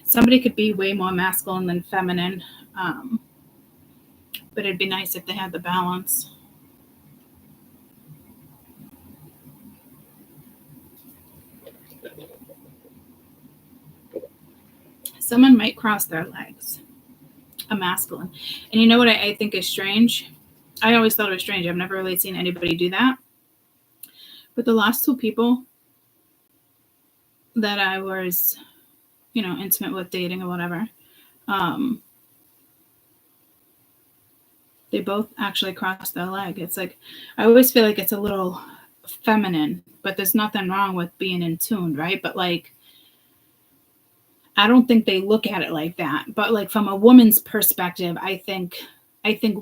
[SPEAKER 1] Somebody could be way more masculine than feminine. But it'd be nice if they had the balance. Someone might cross their legs. A masculine. And you know what I think is strange? I always thought it was strange. I've never really seen anybody do that. But the last two people that I was, intimate with, dating or whatever, they both actually crossed their leg. It's like, I always feel like it's a little feminine, but there's nothing wrong with being in tune, right? But like, I don't think they look at it like that. But like from a woman's perspective, I think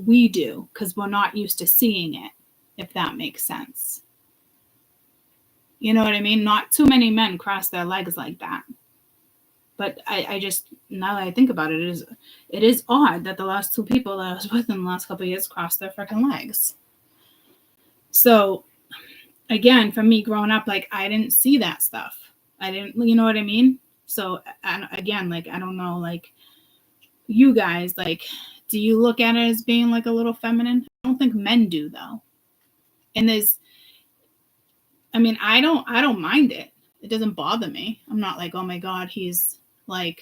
[SPEAKER 1] we do, because we're not used to seeing it, if that makes sense. You know what I mean? Not too many men cross their legs like that. But I just, now that I think about it, it is odd that the last two people that I was with in the last couple of years crossed their freaking legs. So again, for me growing up, like, I didn't see that stuff. I didn't, you know what I mean? So again, like, I don't know, like, you guys, like, do you look at it as being like a little feminine? I don't think men do, though. And I don't mind it. It doesn't bother me. I'm not like, oh my God, he's like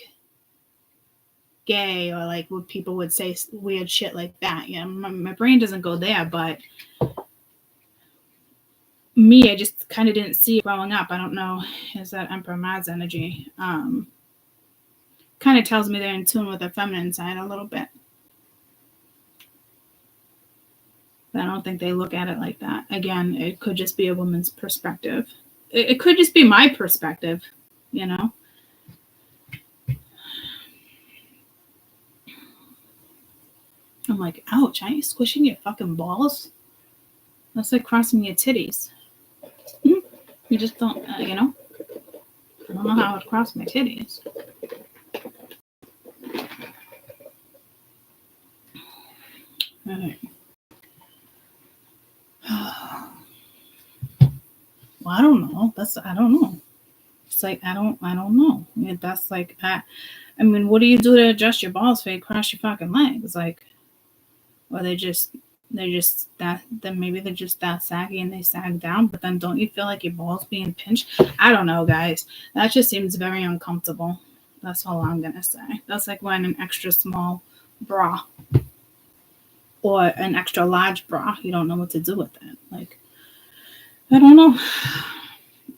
[SPEAKER 1] gay, or like what people would say weird shit like that. Yeah, my brain doesn't go there, but me, I just kind of didn't see it growing up. I don't know. Is that Emperor Mars energy? Kind of tells me they're in tune with their feminine side a little bit. But I don't think they look at it like that. Again, it could just be a woman's perspective. It could just be my perspective, I'm like, ouch, aren't you squishing your fucking balls? That's like crossing your titties. You just don't, I don't know how I would cross my titties. All right. Well, I don't know. I don't know. It's like I don't know. That's like I mean, what do you do to adjust your balls so you cross your fucking legs? Like, or they're just that, then maybe they're just that saggy and they sag down, but then don't you feel like your balls being pinched? I don't know, guys. That just seems very uncomfortable. That's all I'm gonna say. That's like wearing an extra small bra or an extra large bra. You don't know what to do with it. Like, I don't know.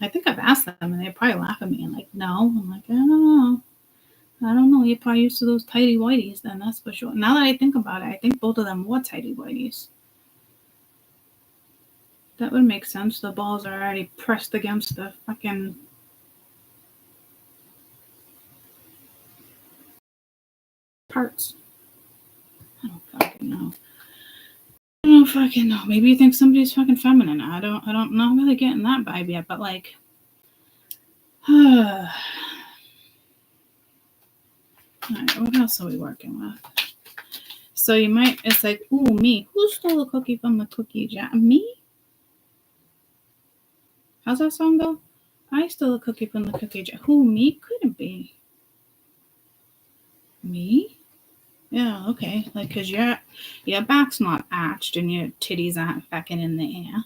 [SPEAKER 1] I think I've asked them and they probably laugh at me and like, no. I'm like, I don't know. You're probably used to those tighty whities then, that's for sure. Now that I think about it, I think both of them were tighty whities. That would make sense. The balls are already pressed against the fucking parts. I don't fucking know. I don't fucking know. Maybe you think somebody's fucking feminine. I don't not really getting that vibe yet, but like alright, what else are we working with? So you might, it's like, ooh, me. Who stole a cookie from the cookie jar? Me? How's that song go? I stole a cookie from the cookie jar. Who, me? Couldn't be. Me? Yeah, okay. Like, because your back's not arched and your titties aren't fucking in the air.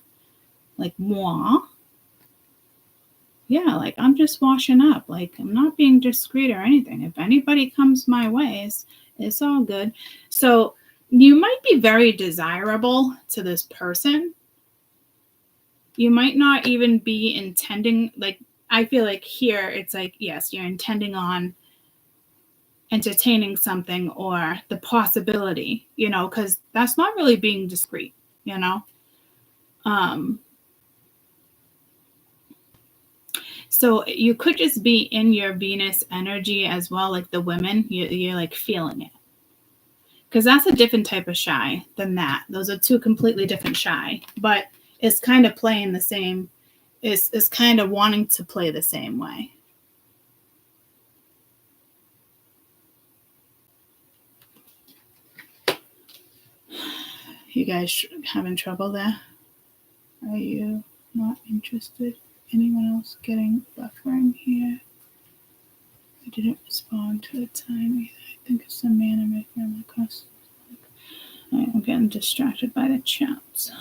[SPEAKER 1] Like, moi. Yeah, like, I'm just washing up. Like, I'm not being discreet or anything. If anybody comes my way, it's all good. So, you might be very desirable to this person. You might not even be intending, like, I feel like here, it's like, yes, you're intending on entertaining something or the possibility, because that's not really being discreet, so you could just be in your Venus energy as well, like the women, you're like feeling it, because that's a different type of shy than that. Those are two completely different shy, but it's kind of playing the same, it's kind of wanting to play the same way. You guys having trouble there? Are you not interested? Anyone else getting buffering here? I didn't respond to the time either. I think it's the man I'm making my customers. I'm getting distracted by the chats,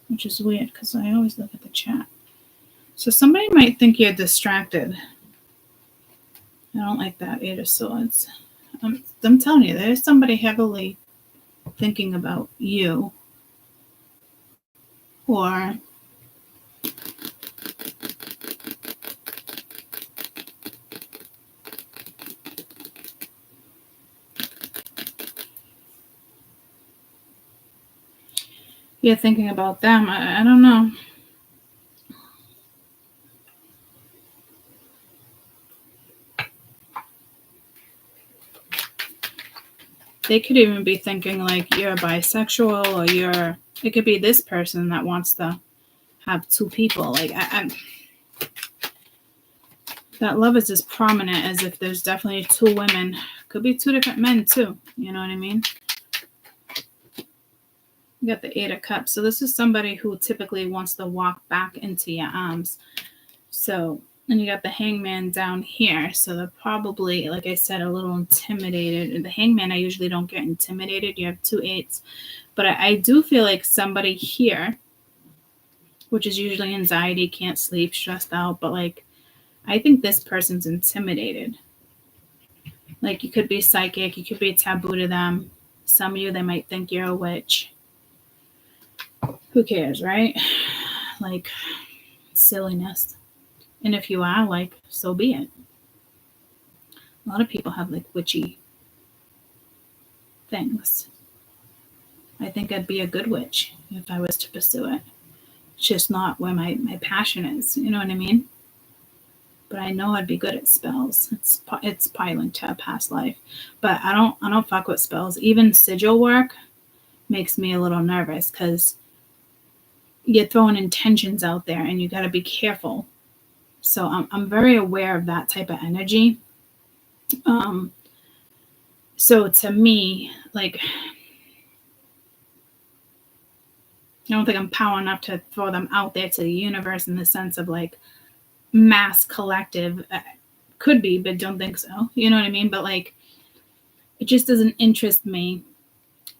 [SPEAKER 1] which is weird because I always look at the chat. So somebody might think you're distracted. I don't like that. 8 of Swords. I'm telling you, there's somebody heavily thinking about you, or you're thinking about them. I don't know. They could even be thinking like you're bisexual, or it could be this person that wants to have two people. Like that love is as prominent as if there's definitely two women. Could be two different men too. You know what I mean? You got the 8 of Cups. So this is somebody who typically wants to walk back into your arms. So, and you got the Hangman down here. So they're probably, like I said, a little intimidated. And the Hangman, I usually don't get intimidated. You have 2 8s. But I do feel like somebody here, which is usually anxiety, can't sleep, stressed out. But like, I think this person's intimidated. Like, you could be psychic. You could be taboo to them. Some of you, they might think you're a witch. Who cares, right? Like, silliness. And if you are, like, so be it. A lot of people have, like, witchy things. I think I'd be a good witch if I was to pursue it. It's just not where my passion is. You know what I mean? But I know I'd be good at spells. It's probably linked to a past life. But I don't fuck with spells. Even sigil work makes me a little nervous because you're throwing intentions out there and you got to be careful. So I'm very aware of that type of energy. So to me, like, I don't think I'm power enough to throw them out there to the universe in the sense of like mass collective. Could be, but don't think so. You know what I mean? But like, it just doesn't interest me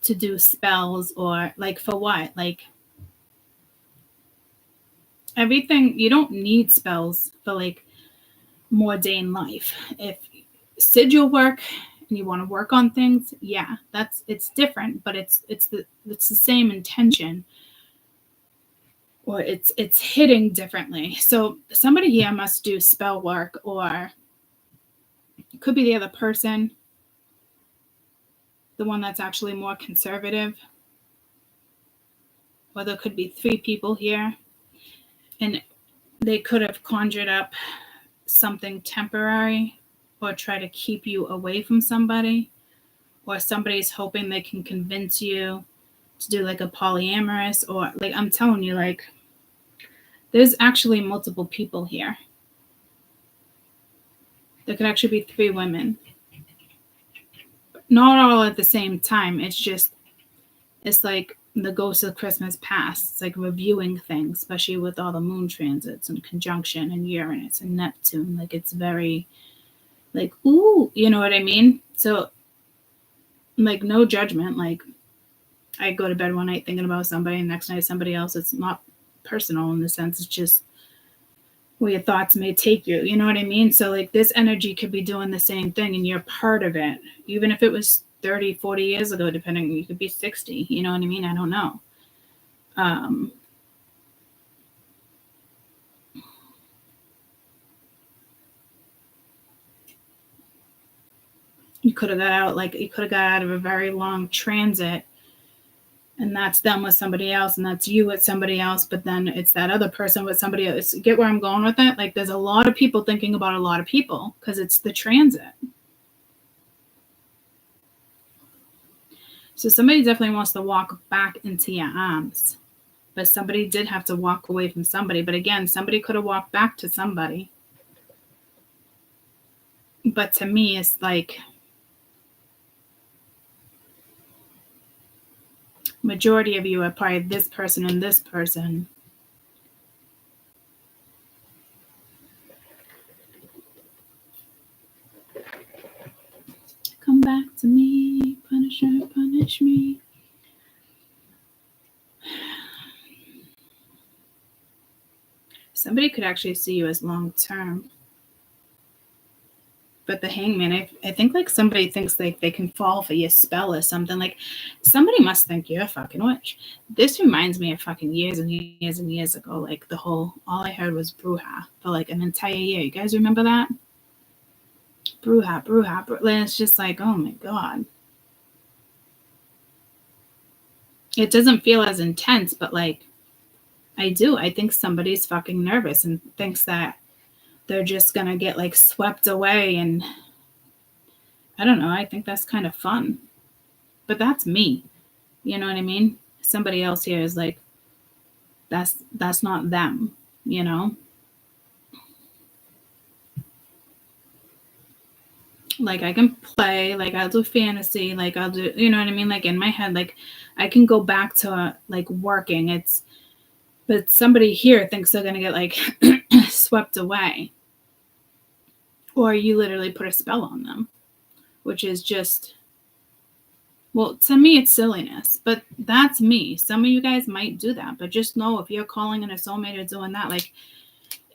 [SPEAKER 1] to do spells or like for what? Like everything, you don't need spells for like more day in life. If sigil work and you want to work on things, yeah, it's different, but it's the same intention, or it's hitting differently. So somebody here must do spell work, or it could be the other person, the one that's actually more conservative, or there could be 3 people here, and they could have conjured up something temporary or try to keep you away from somebody, or somebody's hoping they can convince you to do like a polyamorous, or like I'm telling you, like there's actually multiple people here. There could actually be 3 women. Not all at the same time. It's like the ghost of Christmas past. It's like reviewing things, especially with all the moon transits and conjunction and Uranus and Neptune. Like it's very like, ooh, you know what I mean? So like no judgment. Like I go to bed one night thinking about somebody, and next night somebody else. It's not personal in the sense, it's just where your thoughts may take you. You know what I mean? So like this energy could be doing the same thing and you're part of it. Even if it was 30, 40 years ago, depending, you could be 60. You know what I mean? I don't know. You could have got out of a very long transit, and that's them with somebody else, and that's you with somebody else, but then it's that other person with somebody else. Get where I'm going with it? Like there's a lot of people thinking about a lot of people because it's the transit. So somebody definitely wants to walk back into your arms, but somebody did have to walk away from somebody. But again, somebody could have walked back to somebody. But to me, it's like majority of you are probably this person and this person. Come back to me, Punisher, punish me. Somebody could actually see you as long term. But the Hangman, I think like somebody thinks like they can fall for your spell or something. Like somebody must think you're a fucking witch. This reminds me of fucking years and years and years ago. Like the whole, all I heard was Bruja for like an entire year. You guys remember that? Bruja. And it's just like, oh my God. It doesn't feel as intense, but like I do. I think somebody's fucking nervous and thinks that they're just going to get like swept away. And I don't know. I think that's kind of fun. But that's me. You know what I mean? Somebody else here is like, that's not them, you know? Like I can play, like I'll do fantasy, like I'll do, you know what I mean? Like in my head, like I can go back to like working. But somebody here thinks they're going to get like swept away. Or you literally put a spell on them, which is just, well, to me, it's silliness, but that's me. Some of you guys might do that, but just know if you're calling in a soulmate or doing that, like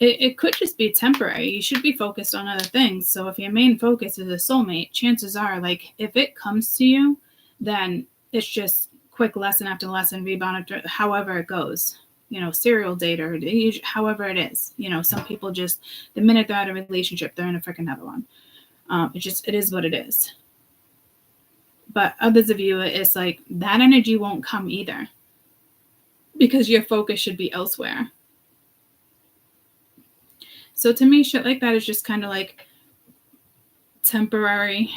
[SPEAKER 1] it could just be temporary. You should be focused on other things. So if your main focus is a soulmate, chances are like if it comes to you, then it's just quick lesson after lesson, rebound after, however it goes. You know, serial date or however it is. You know, some people just, the minute they're out of a relationship, they're in a freaking other one. It is what it is. But others of you, it's like that energy won't come either because your focus should be elsewhere. So to me, shit like that is just kind of like temporary.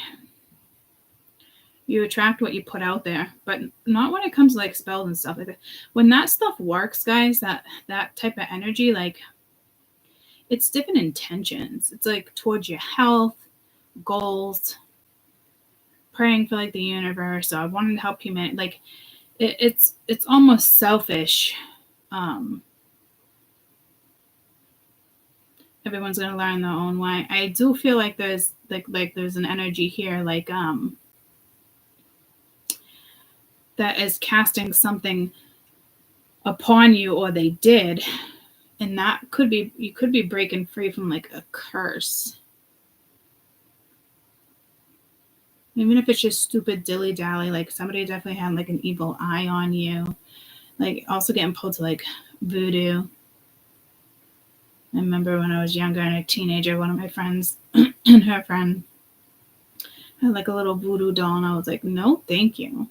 [SPEAKER 1] You attract what you put out there, but not when it comes to like spells and stuff like that. When that stuff works, guys, that type of energy, like it's different intentions. It's like towards your health, goals, praying for like the universe. So I wanted to help humanity. Like it's almost selfish. Everyone's gonna learn their own way. I do feel like there's there's an energy here that is casting something upon you, or they did, and that could be, you could be breaking free from like a curse. Even if it's just stupid dilly-dally, like somebody definitely had like an evil eye on you. Like also getting pulled to like voodoo. I remember when I was younger and a teenager, one of my friends and her friend had like a little voodoo doll, and I was like, no, thank you.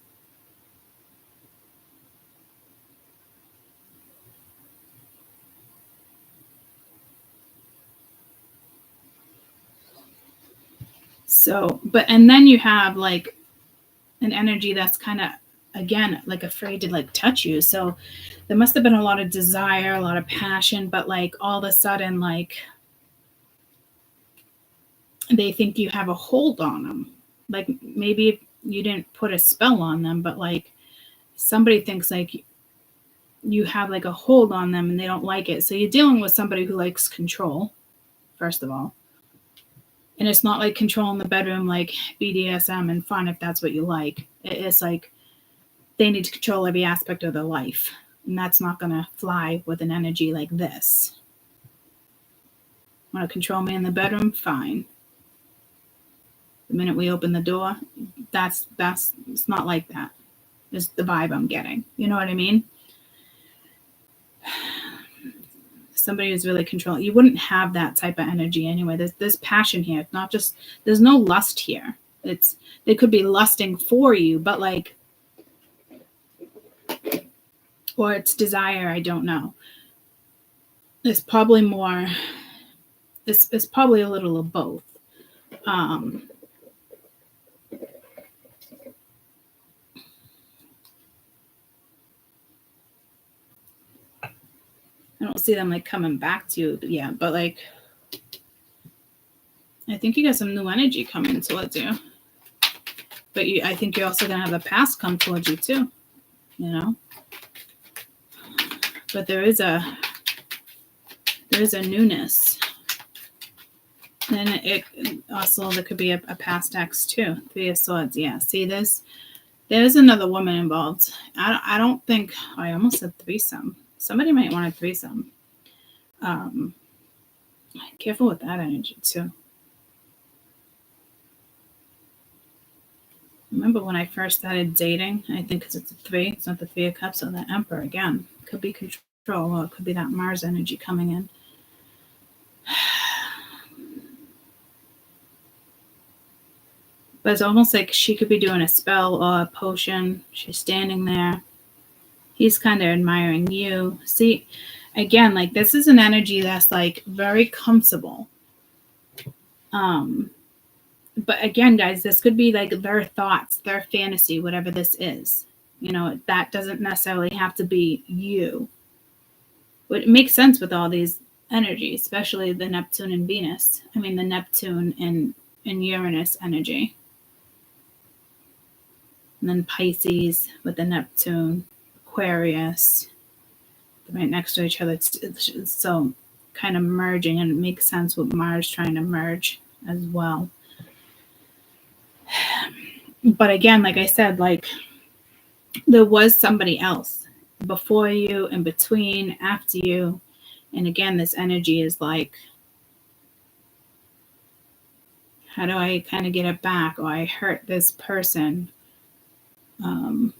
[SPEAKER 1] So, and then you have like an energy that's kind of, again, like afraid to like touch you. So there must have been a lot of desire, a lot of passion, but like all of a sudden, like they think you have a hold on them. Like maybe you didn't put a spell on them, but like somebody thinks like you have like a hold on them and they don't like it. So you're dealing with somebody who likes control, first of all. And it's not like control in the bedroom, like BDSM and fun, if that's what you like. It's like they need to control every aspect of their life. And that's not going to fly with an energy like this. Want to control me in the bedroom? Fine. The minute we open the door, it's not like that. It's the vibe I'm getting. You know what I mean? Somebody who's really controlling, you wouldn't have that type of energy anyway. There's passion here. It's not just, there's no lust here. They could be lusting for you, but like, or it's desire, I don't know. It's probably more, it's probably a little of both. I don't see them like coming back to you yet, but like, I think you got some new energy coming towards you. But I think you're also going to have the past come towards you too, you know? But there is a newness. And it also, there could be a past ex too. 3 of Swords. Yeah. See, there's another woman involved. I don't think, I almost said threesome. Somebody might want a threesome. Careful with that energy too. Remember when I first started dating, I think because it's a 3, it's not the 3 of Cups, or the Emperor again. Could be control, or it could be that Mars energy coming in. But it's almost like she could be doing a spell or a potion. She's standing there. He's kind of admiring you. See, again, like this is an energy that's like very comfortable. But again, guys, this could be like their thoughts, their fantasy, whatever this is. You know, that doesn't necessarily have to be you. But it makes sense with all these energies, especially the Neptune and Venus. I mean, the Neptune and Uranus energy. And then Pisces with the Neptune, Aquarius, right next to each other. It's so kind of merging, and it makes sense with Mars trying to merge as well. But again, like I said, like there was somebody else before you, in between, after you. And again, this energy is like, how do I kind of get it back? Or I hurt this person. I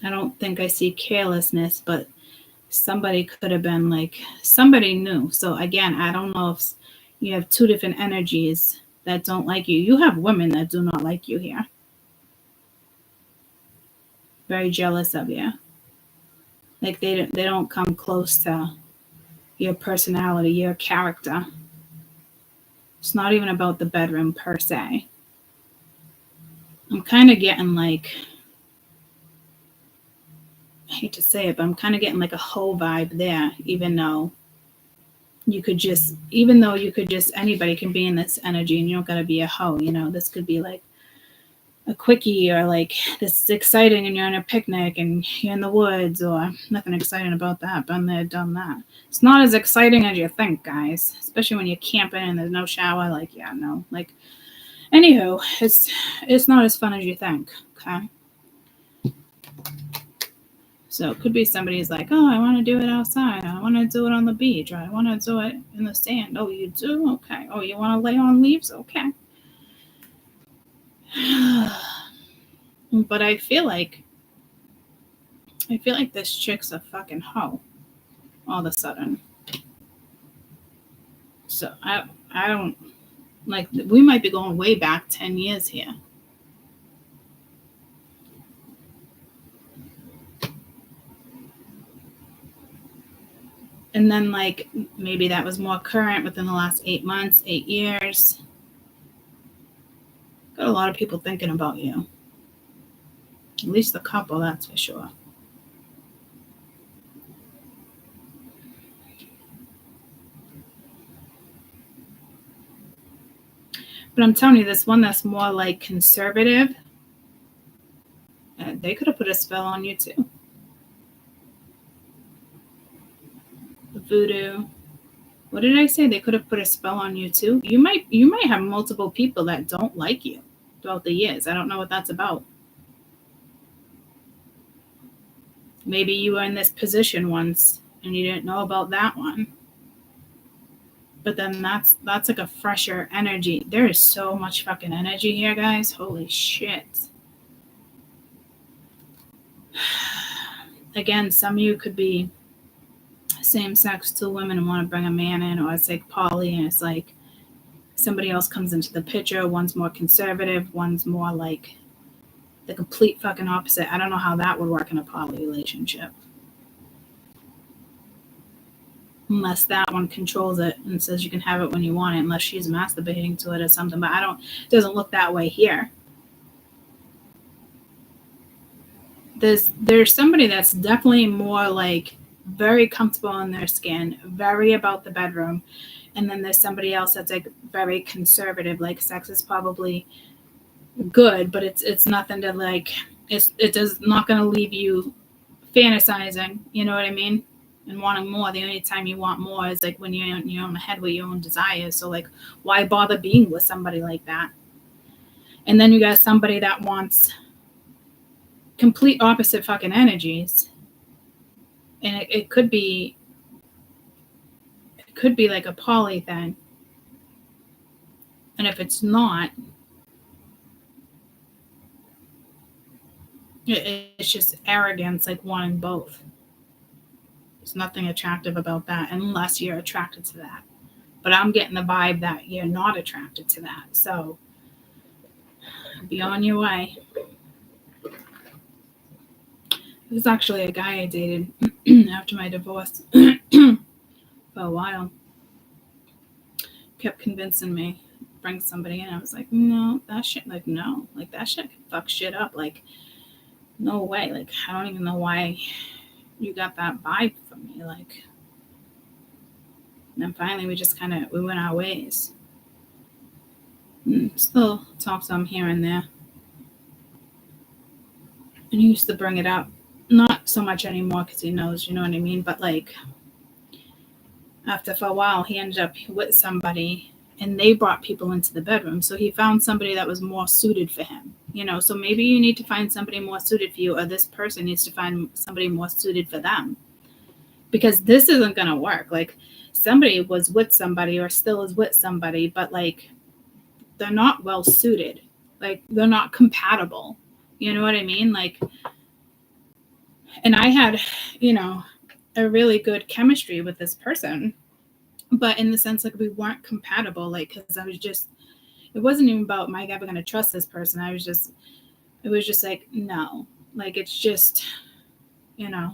[SPEAKER 1] don't think I see carelessness, but somebody could have been like, somebody knew. So again, I don't know if you have 2 different energies that don't like you. You have women that do not like you here. Very jealous of you. Like they don't come close to your personality, your character. It's not even about the bedroom per se. I'm kind of getting like, I hate to say it, but I'm kind of getting like a hoe vibe there, even though you could just, even though you could just, anybody can be in this energy and you don't got to be a hoe, you know, this could be like a quickie, or like this is exciting and you're on a picnic and you're in the woods, or nothing exciting about that. Been there, done that. It's not as exciting as you think, guys, especially when you're camping and there's no shower. Like, yeah, no, like, anywho, it's not as fun as you think. Okay. So it could be somebody's like, oh, I want to do it outside. I want to do it on the beach, or I want to do it in the sand. Oh, you do? Okay. Oh, you want to lay on leaves? Okay. But I feel like this chick's a fucking hoe all of a sudden. So I don't, like, we might be going way back 10 years here. And then, like, maybe that was more current within the last 8 months, 8 years. Got a lot of people thinking about you. At least a couple, that's for sure. But I'm telling you, this one that's more like conservative, they could have put a spell on you too. Voodoo. What did I say? They could have put a spell on you too. You might have multiple people that don't like you throughout the years. I don't know what that's about. Maybe you were in this position once and you didn't know about that one. But then that's like a fresher energy. There is so much fucking energy here, guys. Holy shit. Again, some of you could be same-sex, two women, and want to bring a man in, or it's like poly, and it's like somebody else comes into the picture. One's more conservative, one's more like the complete fucking opposite. I don't know how that would work in a poly relationship. Unless that one controls it and says you can have it when you want it, unless she's masturbating to it or something. But it doesn't look that way here. There's somebody that's definitely more like very comfortable in their skin, very about the bedroom. And then there's somebody else that's like very conservative, like sex is probably good, but it's nothing to like, it does not going to leave you fantasizing, you know what I mean? And wanting more. The only time you want more is like when you're in your own head with your own desires. So like, why bother being with somebody like that? And then you got somebody that wants complete opposite fucking energies. And it could be like a poly thing. And if it's not, it's just arrogance, like wanting both. There's nothing attractive about that unless you're attracted to that. But I'm getting the vibe that you're not attracted to that. So be on your way. There's actually a guy I dated after my divorce for a while. Kept convincing me to bring somebody in. I was like, no, that shit, like, no. Like, that shit can fuck shit up. Like, no way. Like, I don't even know why you got that vibe from me. Like, and then finally we just we went our ways. Still talk to him here and there. And he used to bring it up. Not so much anymore because he knows, you know what I mean? But like, for a while, he ended up with somebody and they brought people into the bedroom. So he found somebody that was more suited for him, you know? So maybe you need to find somebody more suited for you, or this person needs to find somebody more suited for them, because this isn't going to work. Like, somebody was with somebody or still is with somebody, but like, they're not well suited. Like, they're not compatible. You know what I mean? Like, and I had, you know, a really good chemistry with this person, but in the sense, like, we weren't compatible. Like, because it wasn't even about, am I ever going to trust this person? It was just like, no, like, it's just, you know.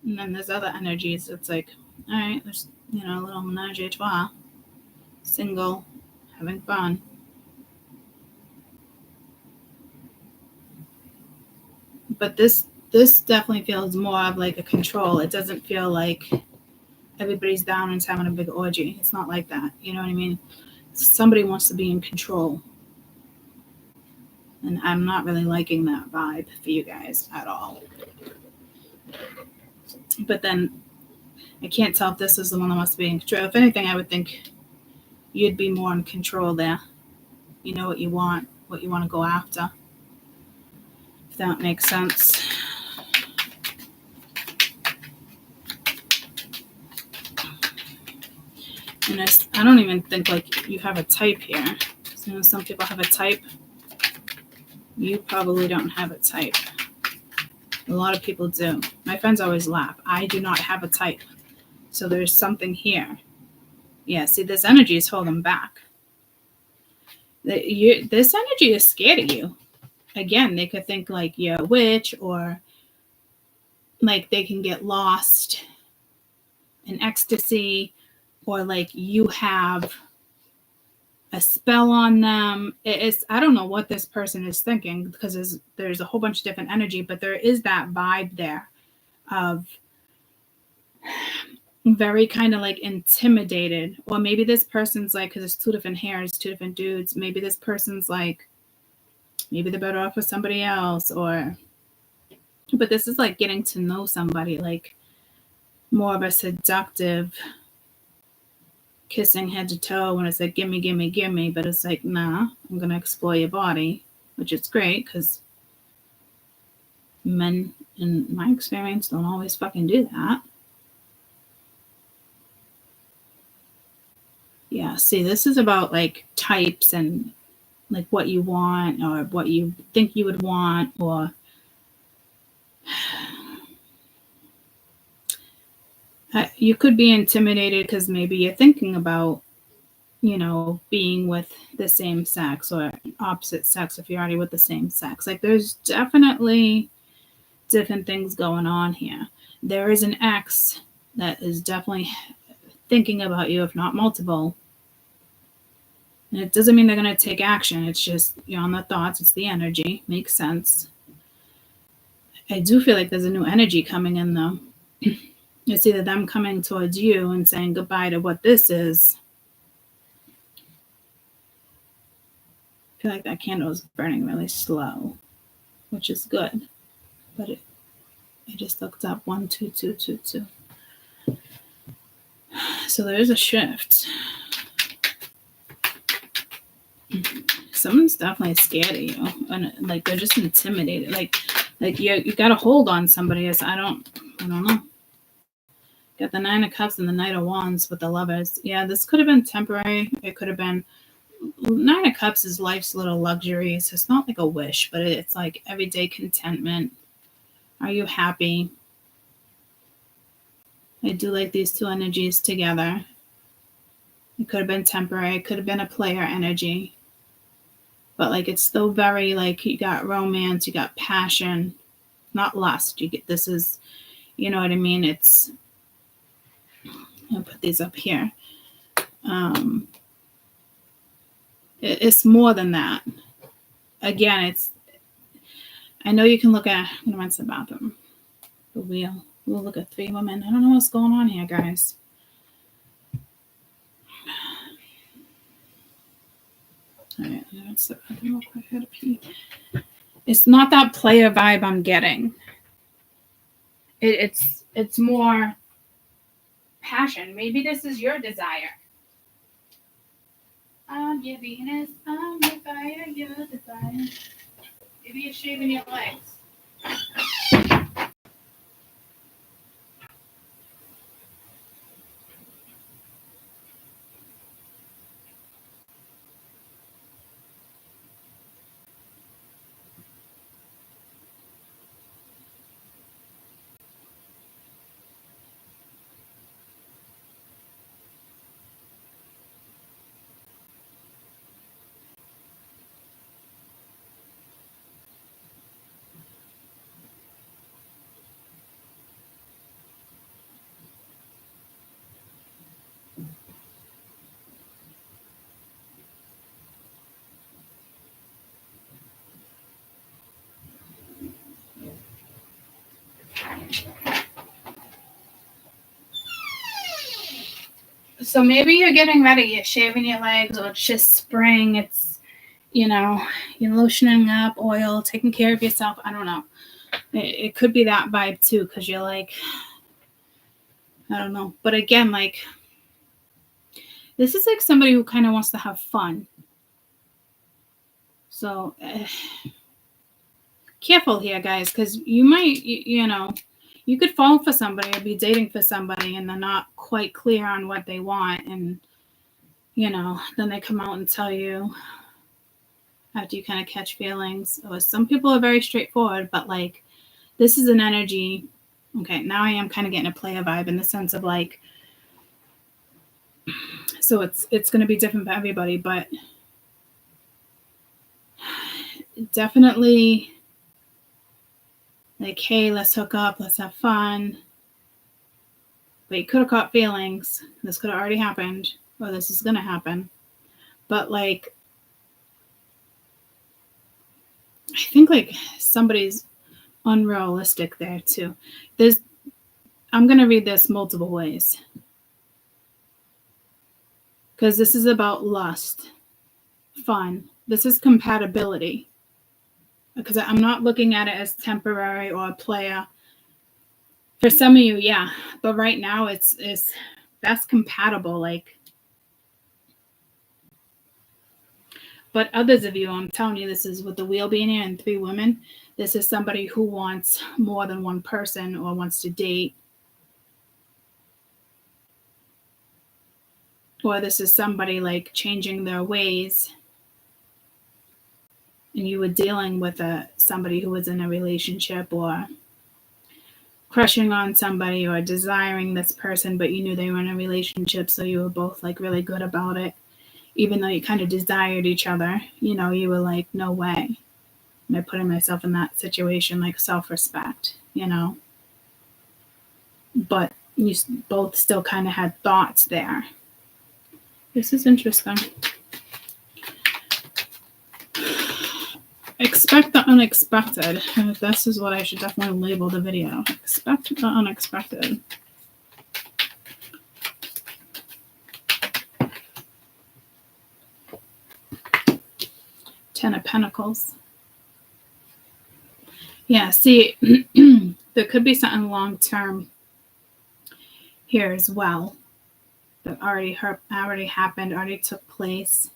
[SPEAKER 1] And then there's other energies. It's like, all right, there's, you know, a little menage a trois, single, having fun. But this definitely feels more of like a control. It doesn't feel like everybody's down and having a big orgy. It's not like that. You know what I mean? Somebody wants to be in control. And I'm not really liking that vibe for you guys at all. But then I can't tell if this is the one that wants to be in control. If anything, I would think you'd be more in control there. You know what you want to go after. If that makes sense. And I don't even think like you have a type here. So some people have a type. You probably don't have a type. A lot of people do. My friends always laugh. I do not have a type. So there's something here. Yeah, see, this energy is holding back. This energy is scared of you. Again, they could think like you're a witch, or like they can get lost in ecstasy, or like you have a spell on them. I don't know what this person is thinking, because there's a whole bunch of different energy, but there is that vibe there of very kind of like intimidated. Or maybe this person's like, because it's two different hairs, two different dudes, maybe this person's like, maybe they're better off with somebody else, but this is like getting to know somebody, like more of a seductive kissing head to toe, when it's like gimme, gimme, gimme, but it's like, nah, I'm gonna explore your body, which is great, because men, in my experience, don't always fucking do that. Yeah, see, this is about like types and like what you want, or what you think you would want, or you could be intimidated because maybe you're thinking about, being with the same sex or opposite sex if you're already with the same sex. Like, there's definitely different things going on here. There is an ex that is definitely thinking about you, if not multiple. And it doesn't mean they're going to take action. It's just, on the thoughts. It's the energy. Makes sense. I do feel like there's a new energy coming in, though. It's either them coming towards you and saying goodbye to what this is. I feel like that candle is burning really slow, which is good. But I just looked up 1, 2, 2, 2, 2. So there is a shift. Someone's definitely scared of you, and like they're just intimidated. Like you got a hold on somebody. I don't know. Got the 9 of Cups and the Knight of Wands with the Lovers. Yeah, this could have been temporary. It could have been. 9 of Cups is life's little luxuries. It's not like a wish, but it's like everyday contentment. Are you happy? I do like these two energies together. It could have been temporary. It could have been a player energy. But like it's still very like you got romance, you got passion, not lust. This is, you know what I mean? I'll put these up here. It's more than that. Again, I know you can look at, I'm going to the bathroom. The wheel. We'll look at 3 women. I don't know what's going on here, guys. All right, let's the bathroom real quick. I had to pee. It's not that player vibe I'm getting. It's more passion. Maybe this is your desire. I'm your Venus, I'm your fire, your desire. Maybe you're shaving your legs. So maybe you're getting ready, you're shaving your legs, or it's just spring, it's, you're lotioning up, oil, taking care of yourself. I don't know. It could be that vibe too, because you're like, I don't know. But again, like, this is like somebody who kind of wants to have fun. So careful here, guys, because you might, you could fall for somebody or be dating for somebody and they're not quite clear on what they want. And, then they come out and tell you after you kind of catch feelings. Or some people are very straightforward, but like, this is an energy. Okay, now I am kind of getting a player vibe in the sense of like, so it's going to be different for everybody, but definitely like, hey, let's hook up, let's have fun. But you could have caught feelings. This could have already happened, or this is going to happen. But like, I think like somebody's unrealistic there too. I'm going to read this multiple ways. Because this is about lust, fun. This is compatibility. Because I'm not looking at it as temporary or a player. For some of you, yeah. But right now, that's compatible. Like, but others of you, I'm telling you, this is with the wheel being here and 3 women. This is somebody who wants more than one person or wants to date. Or this is somebody like changing their ways. And you were dealing with somebody who was in a relationship or crushing on somebody or desiring this person, but you knew they were in a relationship, so you were both like really good about it. Even though you kind of desired each other, you were like, no way. Am I putting myself in that situation, like self-respect, But you both still kind of had thoughts there. This is interesting. Expect the unexpected. This is what I should definitely label the video. Expect the unexpected. Ten of Pentacles. Yeah, see, there could be something long-term here as well that already happened, already took place.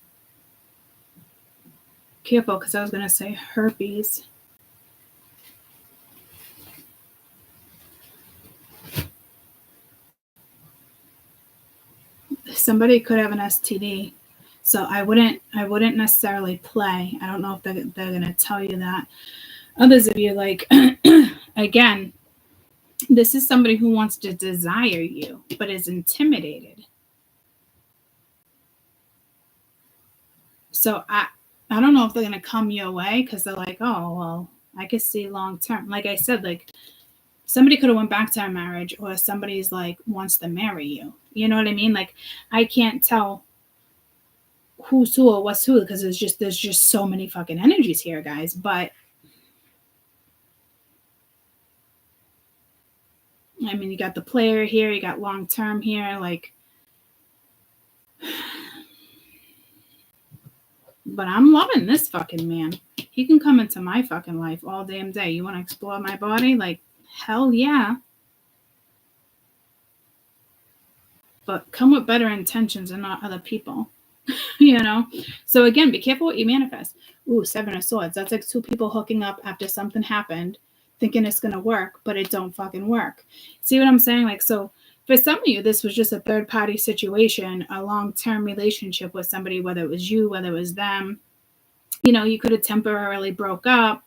[SPEAKER 1] Careful, because I was going to say herpes. Somebody could have an STD. So I wouldn't necessarily play. I don't know if they're going to tell you that. Others of you, like, again, this is somebody who wants to desire you, but is intimidated. So I don't know if they're going to come your way because they're like, oh, well, I could see long term. Like I said, like, somebody could have went back to a marriage, or somebody's like wants to marry you. You know what I mean? Like, I can't tell who's who or what's who because there's just so many fucking energies here, guys. But I mean, you got the player here, you got long term here, like. But I'm loving this fucking man. He can come into my fucking life all damn day. You want to explore my body? Like, hell yeah. But come with better intentions and not other people. So again, be careful what you manifest. Ooh, 7 of Swords. That's like 2 people hooking up after something happened, thinking it's going to work, but it don't fucking work. See what I'm saying? Like, so for some of you, this was just a third party situation, a long-term relationship with somebody, whether it was you, whether it was them. You could have temporarily broke up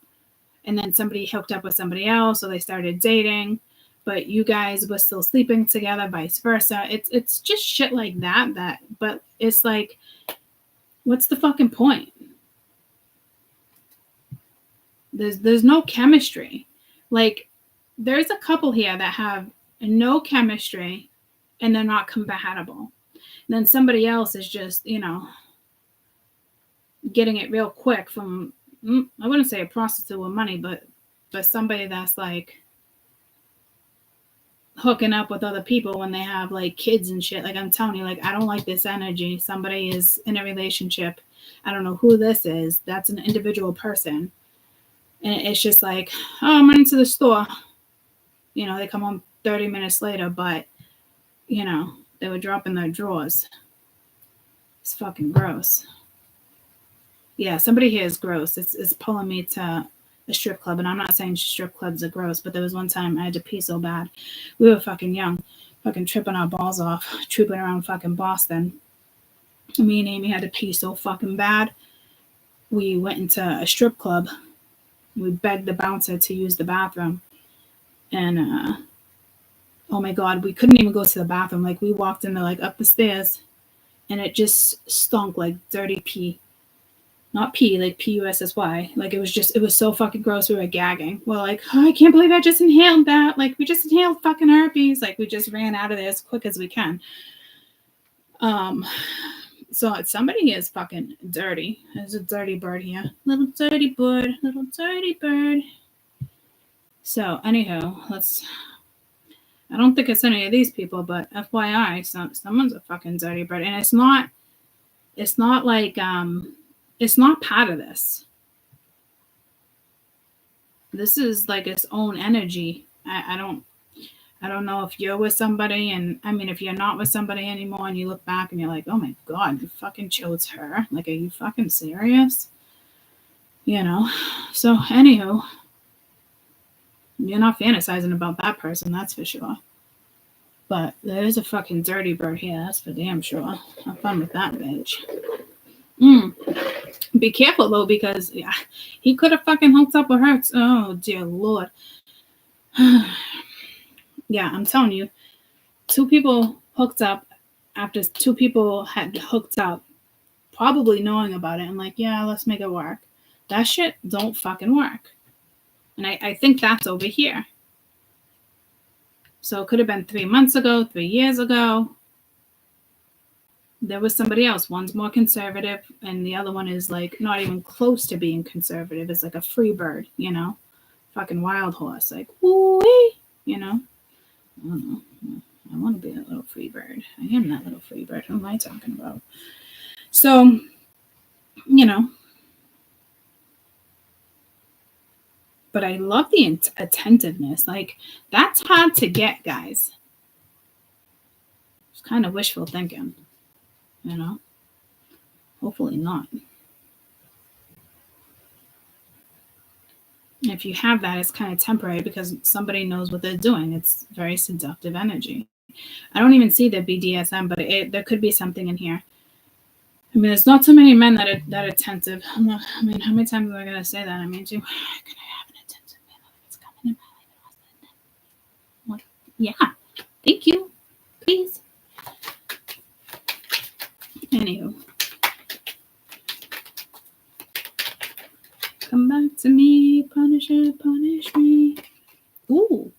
[SPEAKER 1] and then somebody hooked up with somebody else, or they started dating, but you guys were still sleeping together, vice versa. It's just shit like that, but it's like, what's the fucking point? There's no chemistry. Like, there's a couple here that have no chemistry and they're not compatible. And then somebody else is just, getting it real quick from, I wouldn't say a prostitute with money, but somebody that's like hooking up with other people when they have like kids and shit. Like I'm telling you, like I don't like this energy. Somebody is in a relationship. I don't know who this is. That's an individual person. And it's just like, oh, I'm running to the store. You know, they come home 30 minutes later, but you know, they were dropping their drawers. It's fucking gross. Yeah, somebody here is gross. It's pulling me to a strip club, and I'm not saying strip clubs are gross, but there was one time I had to pee so bad. We were fucking young, fucking tripping our balls off, trooping around fucking Boston. Me and Amy had to pee so fucking bad. We went into a strip club. We begged the bouncer to use the bathroom, and oh my god, we couldn't even go to the bathroom. Like we walked in there, like up the stairs, and it just stunk like dirty pee. Not pee, like P-U-S-S-Y. Like it was so fucking gross. We were gagging. We're like, oh, I can't believe I just inhaled that. Like we just inhaled fucking herpes. Like we just ran out of there as quick as we can. So somebody is fucking dirty. There's a dirty bird here. Little dirty bird. Little dirty bird. So anyhow, I don't think it's any of these people, but FYI, someone's a fucking dirty bird. And it's not like, it's not part of this. This is like its own energy. I don't know if you're with somebody, and I mean, if you're not with somebody anymore and you look back and you're like, oh my god, you fucking chose her. Like, are you fucking serious? You know? So, anywho, you're not fantasizing about that person, that's for sure. But there is a fucking dirty bird here, that's for damn sure. Have fun with that bitch. Be careful though, because yeah, he could have fucking hooked up with her. Oh dear lord. Yeah, I'm telling you, 2 people hooked up after 2 people had hooked up, probably knowing about it and like, yeah, let's make it work. That shit don't fucking work. And I think that's over here. So it could have been 3 months ago, 3 years ago. There was somebody else. One's more conservative, and the other one is like not even close to being conservative. It's like a free bird, you know, fucking wild horse, like woo-wee, you know. I don't know. I want to be that little free bird. I am that little free bird. Who am I talking about? So, you know, but I love the attentiveness. Like that's hard to get, guys. It's kind of wishful thinking. You know, hopefully not. If you have that, it's kind of temporary because somebody knows what they're doing. It's very seductive energy. I don't even see the BDSM, but there could be something in here. I mean, there's not so many men that are attentive. I mean, how many times am I going to say that? I mean, can I have an attentive man? It's coming in my life. What? Yeah. Thank you. Please. Anywho. Come back to me, punish me. Ooh,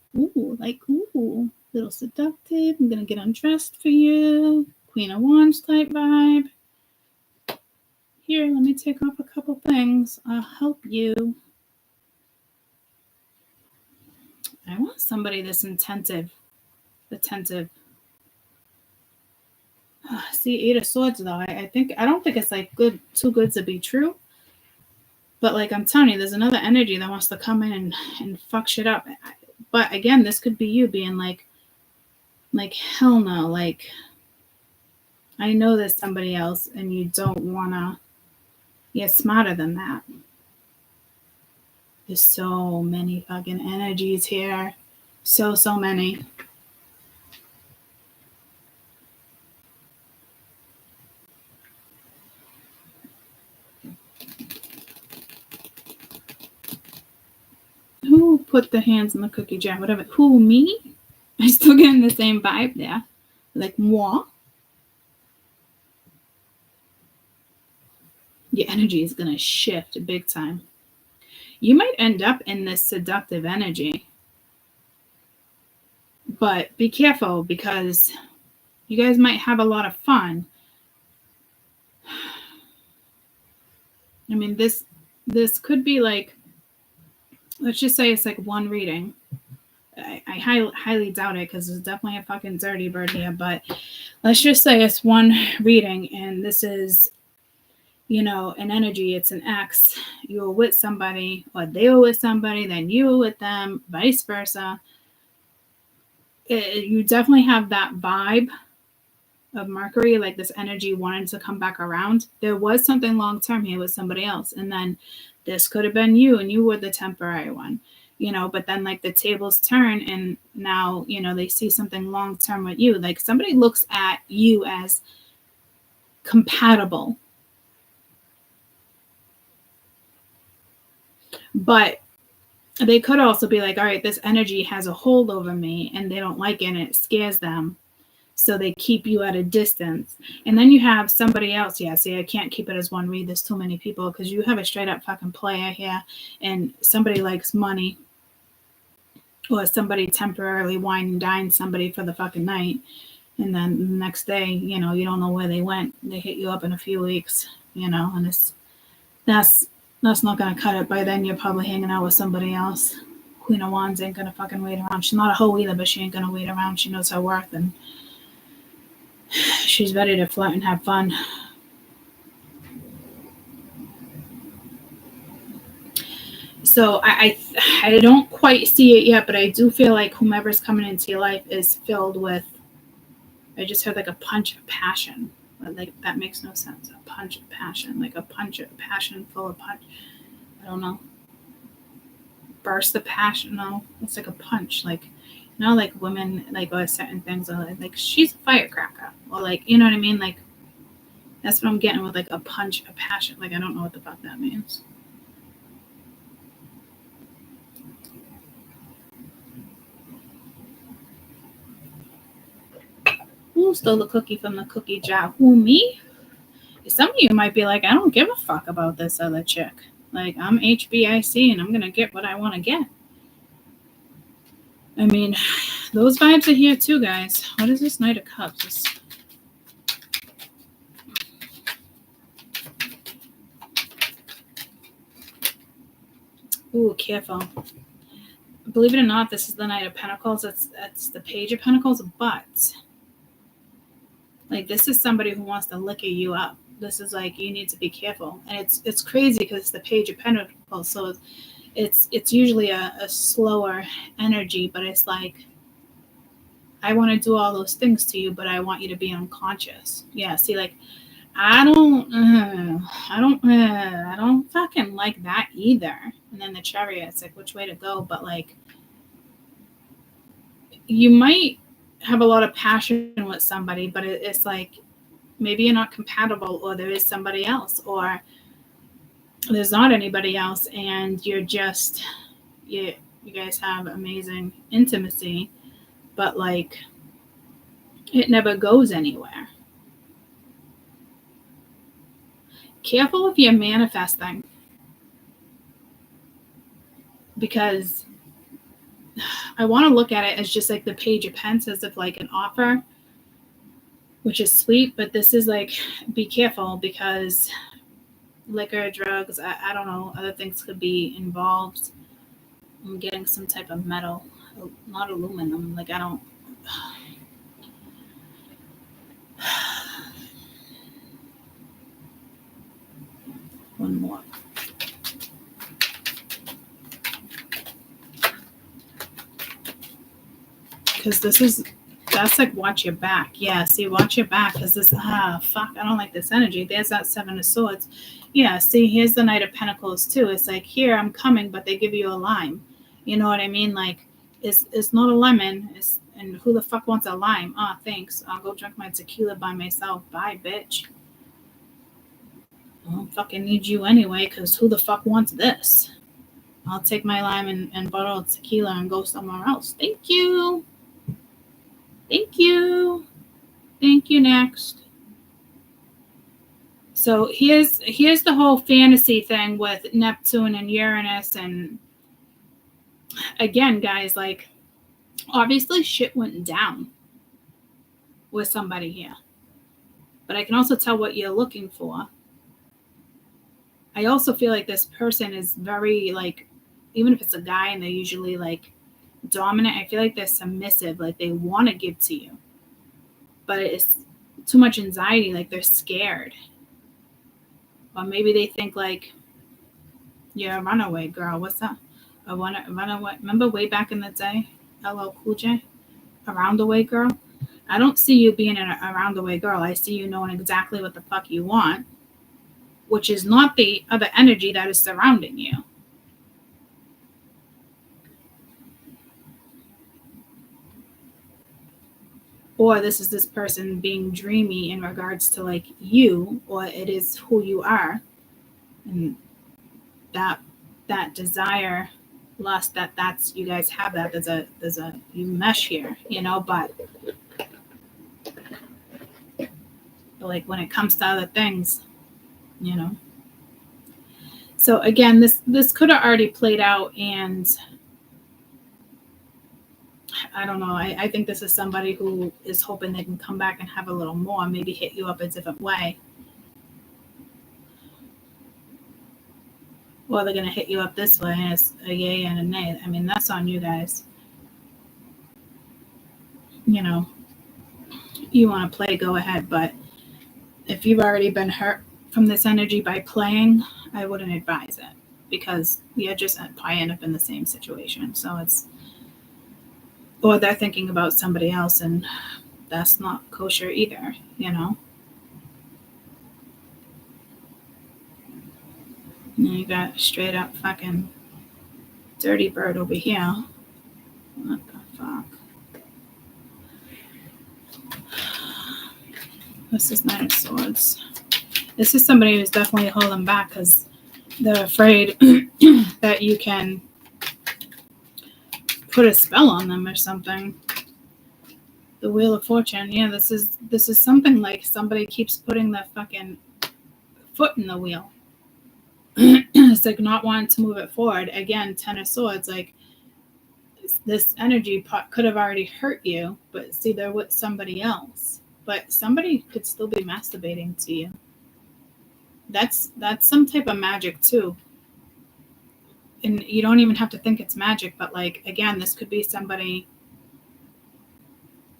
[SPEAKER 1] like, little seductive. I'm gonna get undressed for you. Queen of Wands type vibe. Here, let me take off a couple things. I'll help you. I want somebody that's attentive. See, 8 of Swords though. I don't think it's like too good to be true. But like I'm telling you, there's another energy that wants to come in and fuck shit up. But again, this could be you being like hell no. Like I know there's somebody else, and you don't wanna. You're smarter than that. There's so many fucking energies here. So many. Who put the hands in the cookie jar? Whatever. Who, me? I'm still getting the same vibe there. Like, moi? Your energy is going to shift big time. You might end up in this seductive energy. But be careful because you guys might have a lot of fun. I mean, this could be like, let's just say it's like one reading. I highly doubt it because it's definitely a fucking dirty bird here. But let's just say it's one reading, and this is, an energy. It's an ex. You were with somebody, or they were with somebody, then you were with them, vice versa. You definitely have that vibe of Mercury, like this energy wanted to come back around. There was something long term here with somebody else, and then this could have been you, and you were the temporary one, but then like the tables turn, and now they see something long term with you. Like somebody looks at you as compatible, but they could also be like, all right, this energy has a hold over me, and they don't like it, and it scares them. So they keep you at a distance. And then you have somebody else. Yeah, see, I can't keep it as one read. There's too many people because you have a straight up fucking player here, and somebody likes money, or somebody temporarily wine and dine somebody for the fucking night. And then the next day, you don't know where they went. They hit you up in a few weeks, and that's not going to cut it. By then, you're probably hanging out with somebody else. Queen of Wands ain't going to fucking wait around. She's not a hoe either, but she ain't going to wait around. She knows her worth, and she's ready to flirt and have fun. So I don't quite see it yet, but I do feel like whomever's coming into your life is filled with, I just heard like a punch of passion. Like that makes no sense. A punch of passion, like a punch of passion full of punch. I don't know. Burst of passion. No, it's like a punch. Like, like women, like, or certain things are like she's a firecracker, or like, you know what I mean? Like, that's what I'm getting with like a punch of passion. Like, I don't know what the fuck that means. Who stole the cookie from the cookie jar? Who, me? Some of you might be like, I don't give a fuck about this other chick. Like, I'm HBIC and I'm going to get what I want to get. I mean, those vibes are here too, guys. What is this Knight of Cups? Ooh, careful. Believe it or not, this is the Knight of Pentacles. That's the Page of Pentacles, but like this is somebody who wants to liquor you up. This is like, you need to be careful. And it's crazy because it's the Page of Pentacles, so it's usually a slower energy, but it's like, I want to do all those things to you, but I want you to be unconscious. Yeah, see, like, I don't fucking like that either. And then the Chariot, it's like, which way to go? But like, you might have a lot of passion with somebody, but it's like, maybe you're not compatible, or there is somebody else, or there's not anybody else, and you're just, you guys have amazing intimacy, but like, it never goes anywhere. Careful if you're manifesting, because I want to look at it as just like the Page of Pentacles, as if like an offer, which is sweet, but this is like, be careful, because liquor, drugs, I don't know, other things could be involved. I'm getting some type of metal, not aluminum, like I don't. One more. Because that's like, watch your back. Yeah, see, watch your back, because this, fuck, I don't like this energy. There's that Seven of Swords. Yeah, see, here's the Knight of Pentacles too. It's like, here, I'm coming, but they give you a lime. You know what I mean? Like, it's not a lemon. And who the fuck wants a lime? Thanks. I'll go drink my tequila by myself. Bye, bitch. I don't fucking need you anyway, because who the fuck wants this? I'll take my lime and bottle of tequila and go somewhere else. Thank you. Thank you. Thank you. Next. So here's the whole fantasy thing with Neptune and Uranus. And again, guys, like, obviously shit went down with somebody here. But I can also tell what you're looking for. I also feel like this person is very, like, even if it's a guy and they're usually like dominant. I feel like they're submissive, like they want to give to you, but it's too much anxiety, like they're scared. Or maybe they think like, you're a runaway girl. What's that? A runaway. Remember way back in the day, LL Cool J? A roundaway girl? I don't see you being a roundaway girl. I see you knowing exactly what the fuck you want, which is not the other energy that is surrounding you. Or this is this person being dreamy in regards to like you, or it is who you are. And that desire, lust, that's you guys have that. There's a you mesh here, but like when it comes to other things, So again, this could have already played out, and I don't know. I think this is somebody who is hoping they can come back and have a little more, maybe hit you up a different way. Or they're going to hit you up this way, and it's a yay and a nay. I mean, that's on you guys. You want to play, go ahead. But if you've already been hurt from this energy by playing, I wouldn't advise it, because you just probably end up in the same situation. So or they're thinking about somebody else, and that's not kosher either, And you got straight up fucking dirty bird over here. What the fuck? This is Nine of Swords. This is somebody who's definitely holding back because they're afraid that you can put a spell on them or something. The Wheel of Fortune. Yeah, this is something like somebody keeps putting their fucking foot in the wheel. It's like not wanting to move it forward. Again, Ten of Swords, like this energy could have already hurt you, but see, they're with somebody else. But somebody could still be masturbating to you. That's some type of magic too. And you don't even have to think it's magic, but like, again, this could be somebody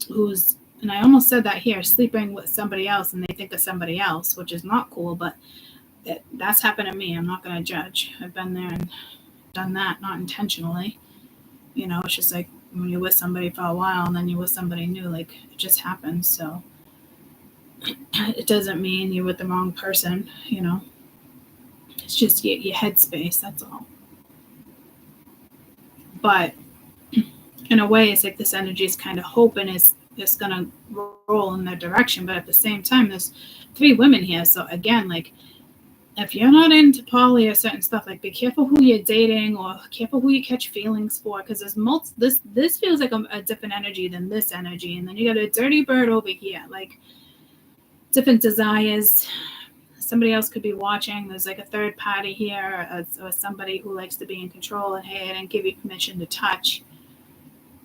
[SPEAKER 1] who's, and I almost said that here, sleeping with somebody else and they think of somebody else, which is not cool, but that's happened to me. I'm not going to judge. I've been there and done that, not intentionally. It's just like when you're with somebody for a while and then you're with somebody new, like it just happens. So it doesn't mean you're with the wrong person, It's just your headspace, that's all. But in a way, it's like this energy is kind of hoping it's going to roll in their direction. But at the same time, there's 3 women here. So again, like, if you're not into poly or certain stuff, like be careful who you're dating or careful who you catch feelings for, because there's this feels like a different energy than this energy. And then you got a dirty bird over here, like different desires. Somebody else could be watching. There's like a third party here, or somebody who likes to be in control, and hey, I didn't give you permission to touch.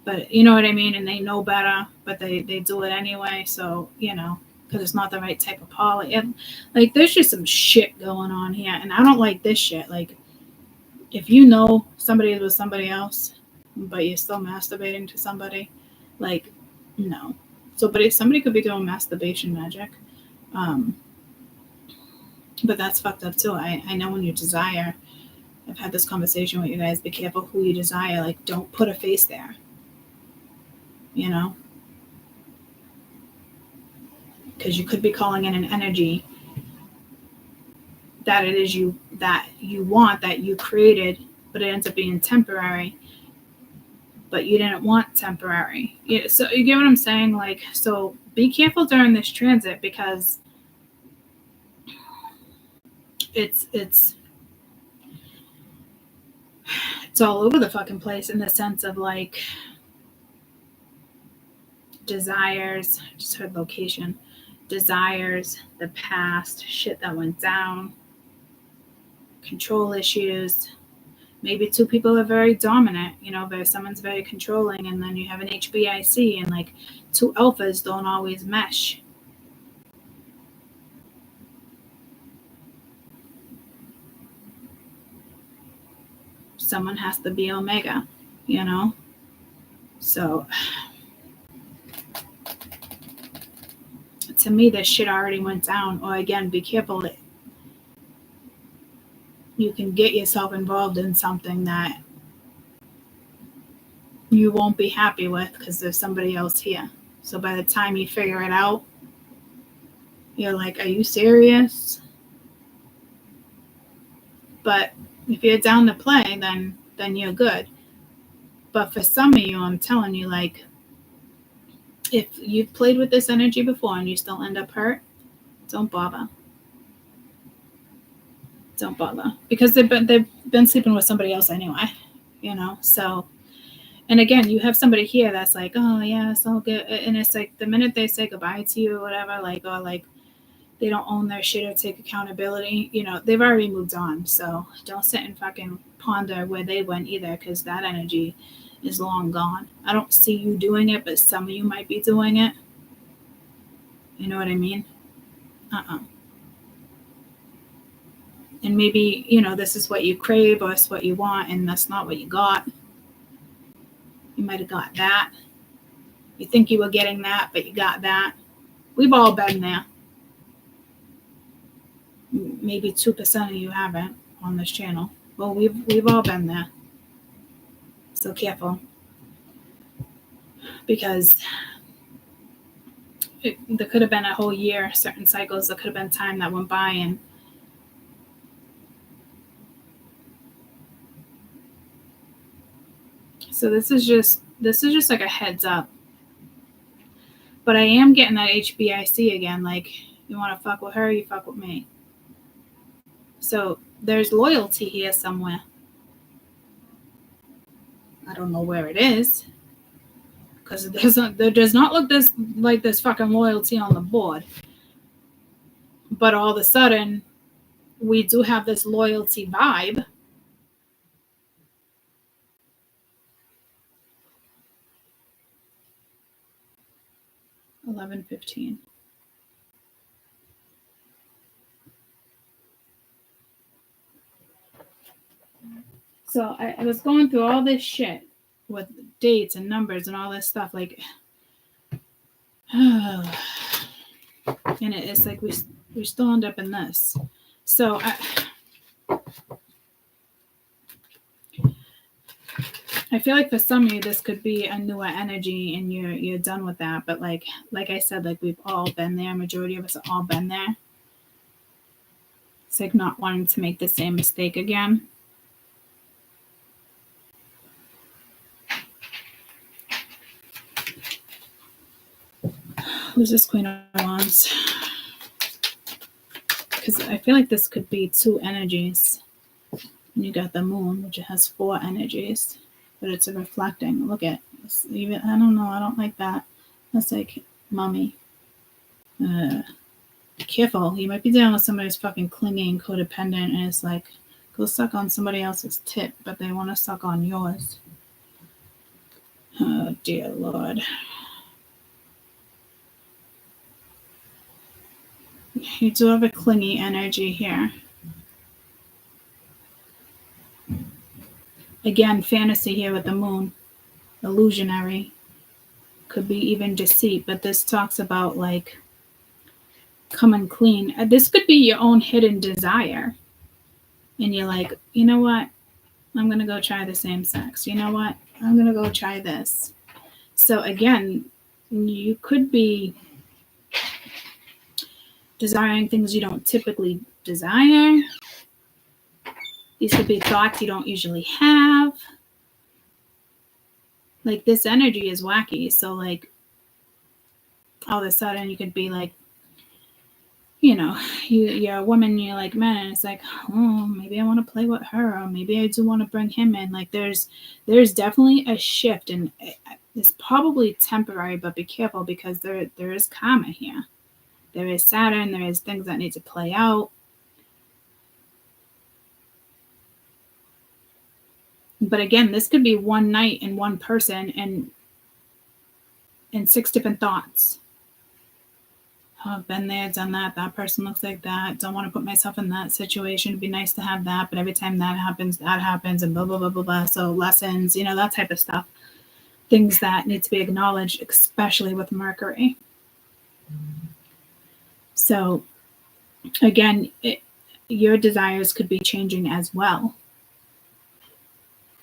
[SPEAKER 1] But you know what I mean? And they know better, but they do it anyway. So, because it's not the right type of poly. Like, there's just some shit going on here. And I don't like this shit. Like, if you know somebody is with somebody else, but you're still masturbating to somebody, like, no. So, but if somebody could be doing masturbation magic, but that's fucked up too. I know when you desire, I've had this conversation with you guys, be careful who you desire. Like, don't put a face there, because you could be calling in an energy that it is you want, that you created, but it ends up being temporary, but you didn't want temporary. So you get what I'm saying? Like, so be careful during this transit, because it's all over the fucking place, in the sense of like desires. I just heard location. Desires, the past, shit that went down, control issues. Maybe 2 people are very dominant, someone's very controlling, and then you have an HBIC, and like 2 alphas don't always mesh. Someone has to be omega, So to me, this shit already went down. Or again, be careful that you can get yourself involved in something that you won't be happy with because there's somebody else here. So by the time you figure it out, you're like, are you serious? But if you're down to play, then you're good. But for some of you, I'm telling you, like, if you've played with this energy before and you still end up hurt, don't bother. Don't bother. Because they've been sleeping with somebody else anyway, you know? So, and again, you have somebody here that's like, oh, yeah, it's all good. And it's like the minute they say goodbye to you or whatever, like, or like they don't own their shit or take accountability, you know, they've already moved on. So don't sit and fucking ponder where they went either, because that energy is long gone. I don't see you doing it, but some of you might be doing it. You know what I mean? And maybe, you know, this is what you crave or it's what you want, and that's not what you got. You might have got that. You think you were getting that, but you got that. We've all been there. Maybe 2% of you haven't on this channel. Well, we've all been there. So careful. Because there could have been a whole year, certain cycles, there could have been time that went by, and so this is just like a heads up. But I am getting that HBIC again, like, you want to fuck with her, you fuck with me. So there's loyalty here somewhere. I don't know where it is, because there does not look like this fucking loyalty on the board. But all of a sudden, we do have this loyalty vibe. $11.15. So I was going through all this shit with dates and numbers and all this stuff, like, and it's like we still end up in this. So I feel like for some of you, this could be a newer energy and you're done with that. But like I said, like, we've all been there. Majority of us have all been there. It's like not wanting to make the same mistake again. Who's this Queen of Wands? Because I feel like this could be two energies. And you got the Moon, which has 4 energies, but it's a reflecting. Look at this. Even, I don't know. I don't like that. That's like Mummy. Careful. You might be dealing with somebody who's fucking clingy and codependent, and it's like, go suck on somebody else's tit, but they want to suck on yours. Oh, dear Lord. You do have a clingy energy here. Again, fantasy here with the Moon. Illusionary. Could be even deceit, but this talks about, like, coming clean. This could be your own hidden desire. And you're like, you know what? I'm going to go try the same sex. You know what? I'm going to go try this. So again, you could be desiring things you don't typically desire. These could be thoughts you don't usually have. Like, this energy is wacky. So, like, all of a sudden you could be like, you know, you're a woman, you're like, man, and it's like, oh, maybe I want to play with her, or maybe I do want to bring him in. Like, there's definitely a shift, and it's probably temporary, but be careful, because there is karma here. There is Saturn, there is things that need to play out. But again, this could be one night and one person and 6 different thoughts. Oh, I've been there, done that. That person looks like that. Don't want to put myself in that situation. It'd be nice to have that. But every time that happens, and blah, blah, blah, blah, blah. So lessons, you know, that type of stuff. things that need to be acknowledged, especially with Mercury. So again, your desires could be changing as well.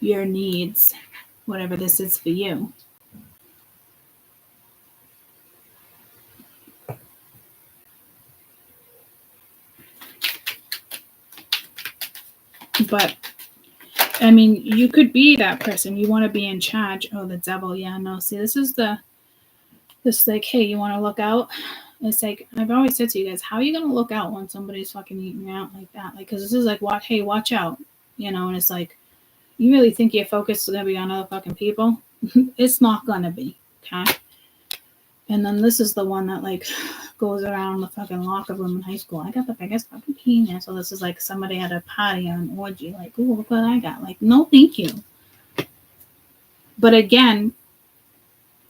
[SPEAKER 1] Your needs, whatever this is for you. But I mean, you could be that person. You want to be in charge. Oh, the devil. Yeah, no. See, this like, hey, you want to look out? It's like, I've always said to you guys, how are you going to look out when somebody's fucking eating you out like that? Like, because this is like, what? Hey, watch out. You know, and it's like, you really think your focus is going to be on other fucking people? It's not going to be. Okay. And then this is the one that like goes around the fucking locker room in high school. I got the biggest fucking penis. So this is like somebody at a party or an orgy. Like, ooh, look what I got. Like, no, thank you. But again,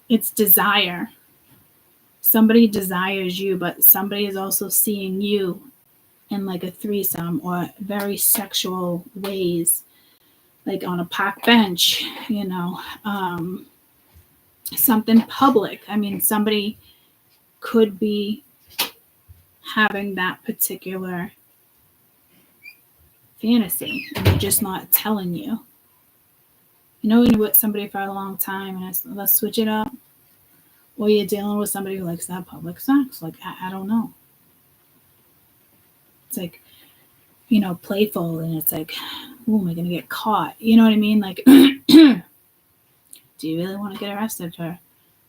[SPEAKER 1] it's desire. Somebody desires you, but somebody is also seeing you in like a threesome or very sexual ways, like on a park bench, you know, something public. I mean, somebody could be having that particular fantasy and they're just not telling you. You know, when you're with somebody for a long time and it's, let's switch it up. Or you're dealing with somebody who likes that public sex. Like, I don't know. It's like, you know, playful and it's like, oh, am I going to get caught? You know what I mean? Like, do you really want to get arrested for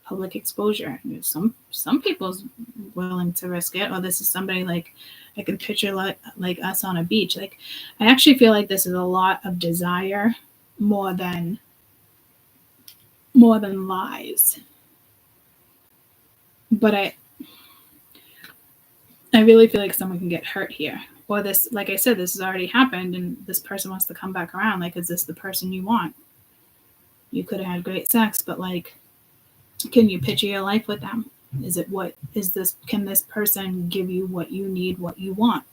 [SPEAKER 1] public exposure? Some people's willing to risk it. Or this is somebody like, I can picture like us on a beach. Like, I actually feel like this is a lot of desire more than lies. But I really feel like someone can get hurt here. Or this, like I said, this has already happened and this person wants to come back around. Like, is this the person you want? You could have had great sex, but like, can you picture your life with them? Can this person give you what you need, what you want?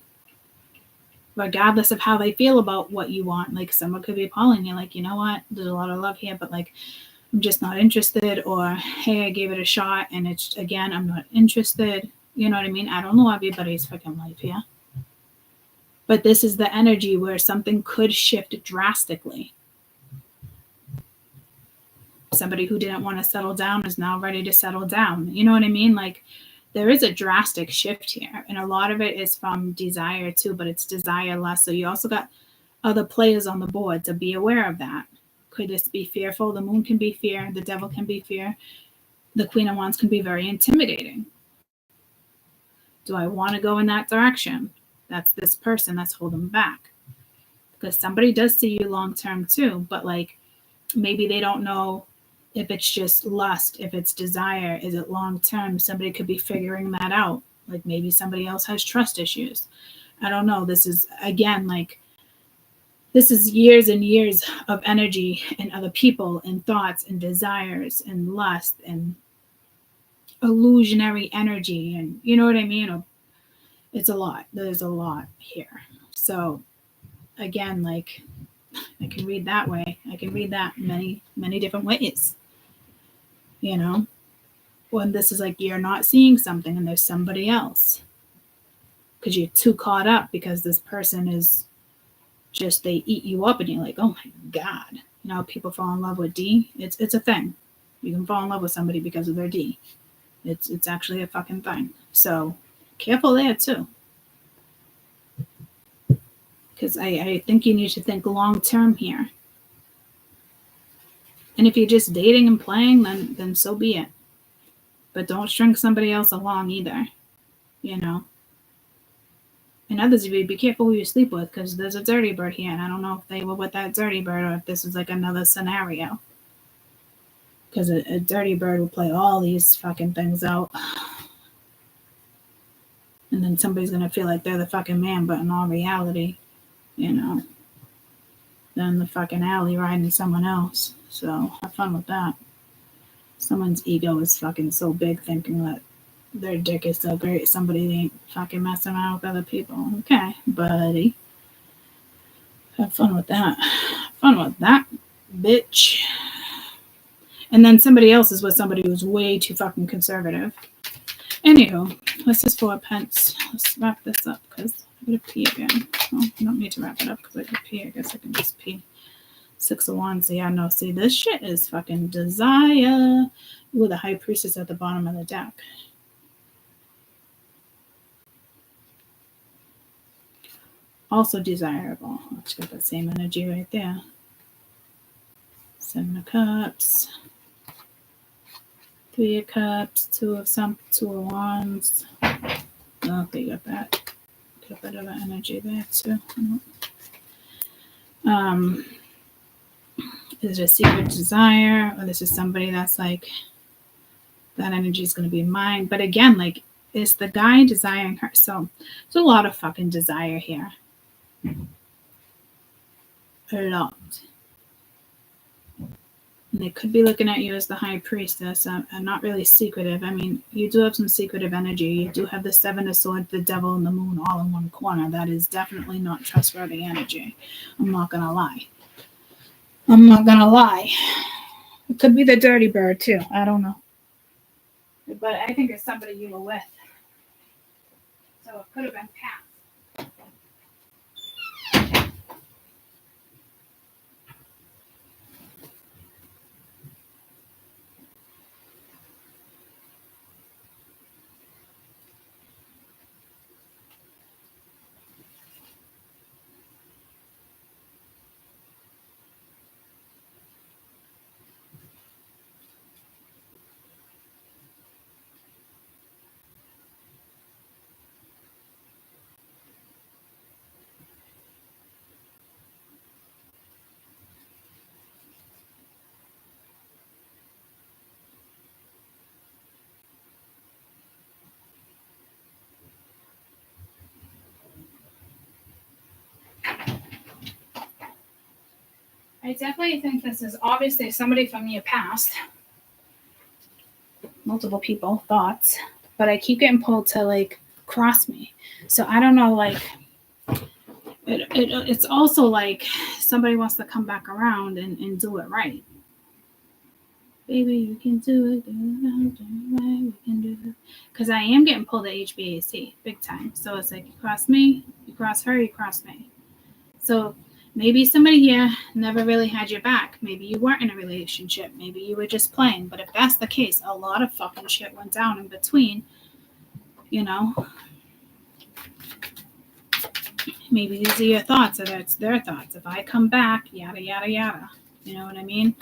[SPEAKER 1] Regardless of how they feel about what you want. Like, someone could be calling you like, you know what, there's a lot of love here, but like, I'm just not interested. Or, hey, I gave it a shot and it's, again, I'm not interested. You know what I mean? I don't know everybody's fucking life here. But this is the energy where something could shift drastically. Somebody who didn't want to settle down is now ready to settle down. You know what I mean? Like, there is a drastic shift here. And a lot of it is from desire too, but it's desire less. So you also got other players on the board to be aware of that. Could this be fearful? The moon can be fear. The devil can be fear. The Queen of Wands can be very intimidating. Do I want to go in that direction? That's this person that's holding back. Because somebody does see you long term too, but like, maybe they don't know if it's just lust, if it's desire, is it long term? Somebody could be figuring that out. Like, maybe somebody else has trust issues. I don't know. This is, again, like, this is years and years of energy and other people and thoughts and desires and lust and illusionary energy. And you know what I mean? It's a lot. There's a lot here. So again, like, I can read that way. I can read that many, many different ways. You know? When this is like, you're not seeing something and there's somebody else. Because you're too caught up because this person is just, they eat you up and you're like, oh my God. You know, people fall in love with D. It's a thing. You can fall in love with somebody because of their D. It's actually a fucking thing. So careful there too. Because I think you need to think long term here. And if you're just dating and playing, then so be it. But don't string somebody else along either. You know? And others of you, be careful who you sleep with, because there's a dirty bird here, and I don't know if they were with that dirty bird or if this is like another scenario. Because a dirty bird will play all these fucking things out. And then somebody's going to feel like they're the fucking man, but in all reality, you know, they're in the fucking alley riding someone else. So have fun with that. Someone's ego is fucking so big thinking that their dick is so great, somebody ain't fucking messing around with other people. Okay, buddy. Have fun with that. Have fun with that, bitch. And then somebody else is with somebody who's way too fucking conservative. Anywho, this is 4 pence. Let's wrap this up because I'm going to pee again. Well, I don't need to wrap it up because I can pee. I guess I can just pee. 6 of Wands. Yeah, no, see, this shit is fucking desire. Ooh, the High Priestess at the bottom of the deck. Also desirable. Let's get that same energy right there. 7 of Cups. 3 of Cups. 2 of Wands. Oh, they got that. Got a bit of an energy there too. Is it a secret desire, or this is somebody that's like, that energy is going to be mine? But again, like, it's the guy desiring her. So there's a lot of fucking desire here. A lot. And they could be looking at you as the High Priestess. I'm not really secretive. I mean, you do have some secretive energy. You do have the 7 of Swords, the Devil, and the Moon all in one corner. That is definitely not trustworthy energy. I'm not going to lie. It could be the Dirty Bird, too. I don't know. But I think it's somebody you were with. So it could have been past. I definitely think this is obviously somebody from your past. Multiple people, thoughts. But I keep getting pulled to, like, cross me. So I don't know, like, it's also like somebody wants to come back around and do it right. Baby, you can do it. Do it right. We can do it. Because I am getting pulled at HBIC big time. So it's like, you cross me, you cross her, you cross me. So maybe somebody here never really had your back. Maybe you weren't in a relationship. Maybe you were just playing. But if that's the case, a lot of fucking shit went down in between. You know? Maybe these are your thoughts, or that's their thoughts. If I come back, yada, yada, yada. You know what I mean?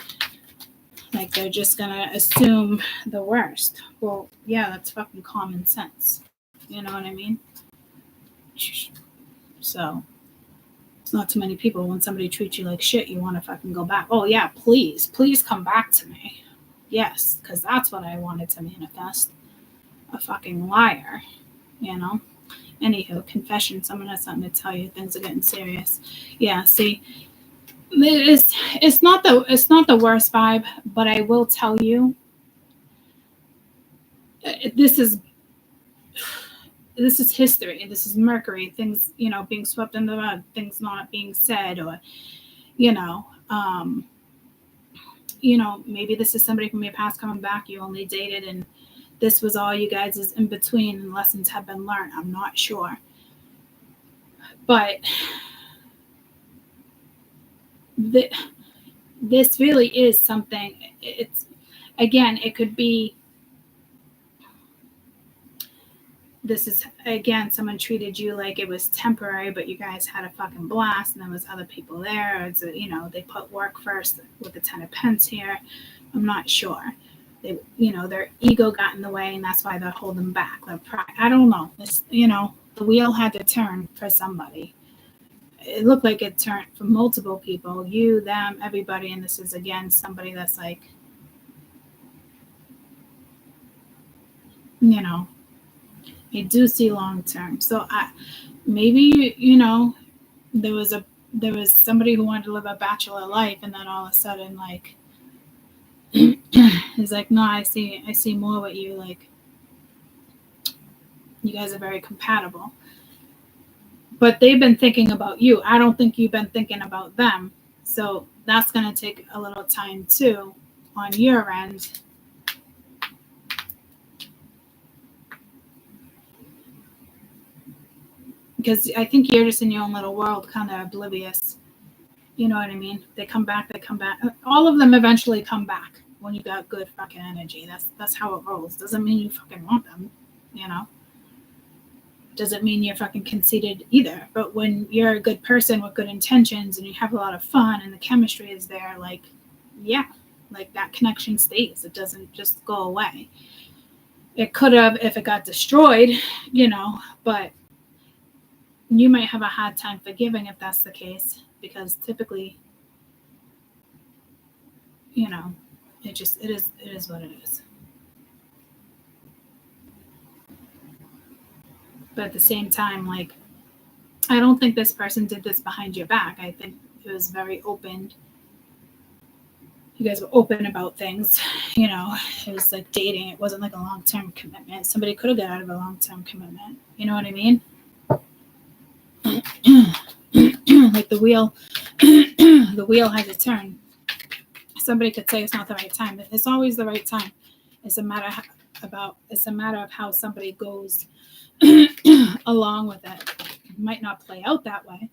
[SPEAKER 1] Like, they're just going to assume the worst. Well, yeah, that's fucking common sense. You know what I mean? So it's not too many people. When somebody treats you like shit, you want to fucking go back. Oh, yeah, please come back to me. Yes, because that's what I wanted to manifest. A fucking liar, you know? Anywho, confession. Someone has something to tell you. Things are getting serious. Yeah, see, it's not the worst vibe, but I will tell you, this is history. This is Mercury. Things, you know, being swept under the rug, things not being said, or, you know, maybe this is somebody from your past coming back. You only dated, and this was all you guys is in between, and lessons have been learned. I'm not sure, but this really is something. It's, again, it could be. This is, again, someone treated you like it was temporary, but you guys had a fucking blast, and there was other people there. It's a, you know, they put work first with the 10 of Pence here. I'm not sure. They, you know, their ego got in the way, and that's why they're holding back. Their pride. I don't know. This, you know, the wheel had to turn for somebody. It looked like it turned for multiple people. You, them, everybody, and this is, again, somebody that's like, you know, I do see long term. So maybe, you know, there was somebody who wanted to live a bachelor life, and then all of a sudden, like, it's like, no, I see more with you. Like, you guys are very compatible. But they've been thinking about you. I don't think you've been thinking about them. So that's going to take a little time too. on your end. Because I think you're just in your own little world, kind of oblivious. You know what I mean? They come back. All of them eventually come back when you got good fucking energy. That's how it rolls. Doesn't mean you fucking want them, you know? Doesn't mean you're fucking conceited either. But when you're a good person with good intentions and you have a lot of fun and the chemistry is there, like, yeah, like that connection stays. It doesn't just go away. It could have if it got destroyed, you know, but you might have a hard time forgiving if that's the case, because typically, you know, it is what it is. But at the same time, like, I don't think this person did this behind your back. I think it was very open. You guys were open about things, you know. It was like dating. It wasn't like a long-term commitment. Somebody could have got out of a long-term commitment. You know what I mean? Like the wheel has a turn. Somebody could say it's not the right time. It's always the right time. It's a matter of how somebody goes along with it. It might not play out that way.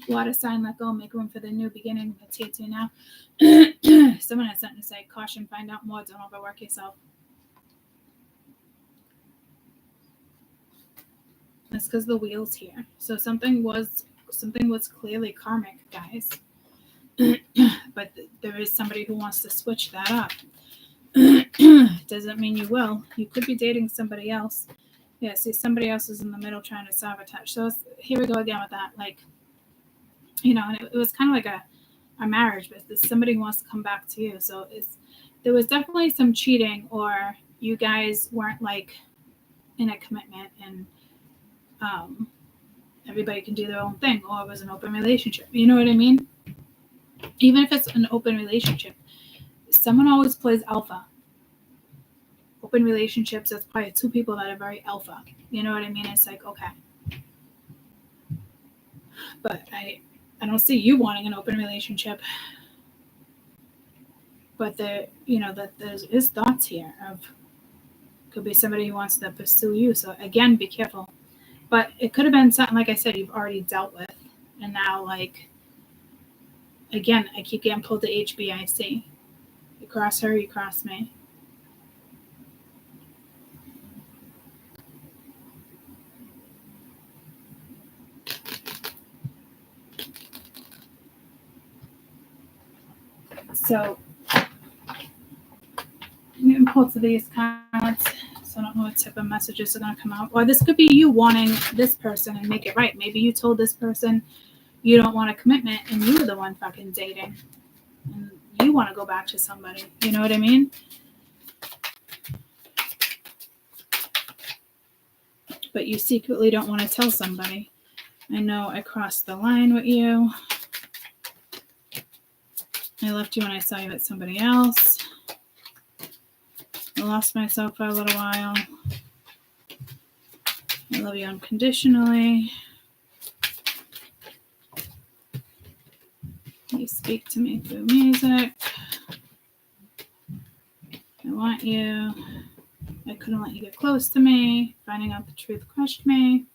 [SPEAKER 1] Water sign, let go, make room for the new beginning. That's here too now. Someone has something to say. Caution, find out more. Don't overwork yourself. That's because the wheel's here. So something was clearly karmic, guys. But there is somebody who wants to switch that up. Doesn't mean you will. You could be dating somebody else. Yeah, see, somebody else is in the middle trying to sabotage. So here we go again with that. Like, you know, and it was kind of like a marriage, but somebody who wants to come back to you. So there was definitely some cheating, or you guys weren't like in a commitment and everybody can do their own thing, or it was an open relationship. You know what I mean? Even if it's an open relationship, someone always plays alpha. Open relationships, that's probably two people that are very alpha. You know what I mean? It's like, okay. But I don't see you wanting an open relationship. But there is thoughts here of, could be somebody who wants to pursue you. So again, be careful. But it could have been something, like I said, you've already dealt with. And now, like, again, I keep getting pulled to HBIC. You cross her, you cross me. So, I'm getting pulled to these cards. So I don't know what type of messages are going to come out. Or this could be you wanting this person and make it right. Maybe you told this person you don't want a commitment and you were the one fucking dating. And you want to go back to somebody. You know what I mean? But you secretly don't want to tell somebody. I know I crossed the line with you. I left you when I saw you with somebody else. I lost myself for a little while. I love you unconditionally. You speak to me through music. I want you. I couldn't let you get close to me. Finding out the truth crushed me.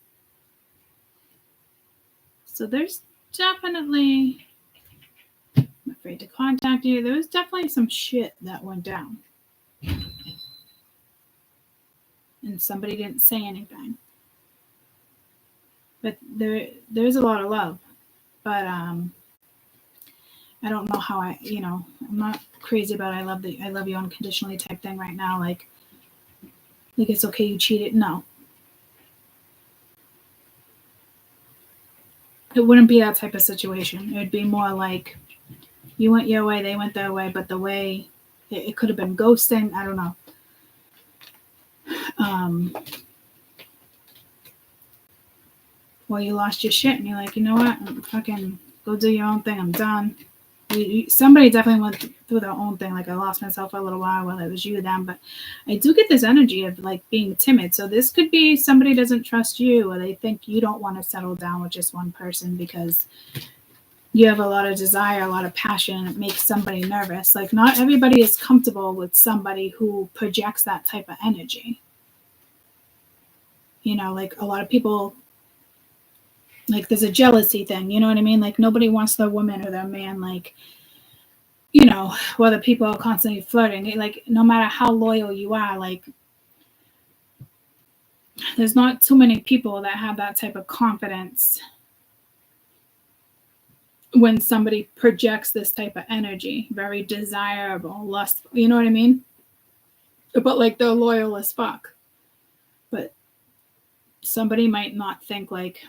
[SPEAKER 1] So there's definitely, I'm afraid to contact you. There was definitely some shit that went down. And somebody didn't say anything. But there's a lot of love. But I don't know how I'm not crazy about I love you unconditionally type thing right now. Like it's okay you cheated. No. It wouldn't be that type of situation. It would be more like you went your way, they went their way, but the way it could have been ghosting. I don't know. Well, you lost your shit and you're like, you know what? Fucking go do your own thing. I'm done. Somebody definitely went through their own thing. Like I lost myself for a little while, whether it was you or them. But I do get this energy of like being timid. So this could be somebody doesn't trust you, or they think you don't want to settle down with just one person because you have a lot of desire, a lot of passion, and it makes somebody nervous. Like, not everybody is comfortable with somebody who projects that type of energy. You know, like a lot of people, like there's a jealousy thing, you know what I mean? Like nobody wants their woman or their man, like, you know, whether people are constantly flirting, like no matter how loyal you are, like there's not too many people that have that type of confidence when somebody projects this type of energy, very desirable, lustful, you know what I mean? But like they're loyal as fuck. But somebody might not think like,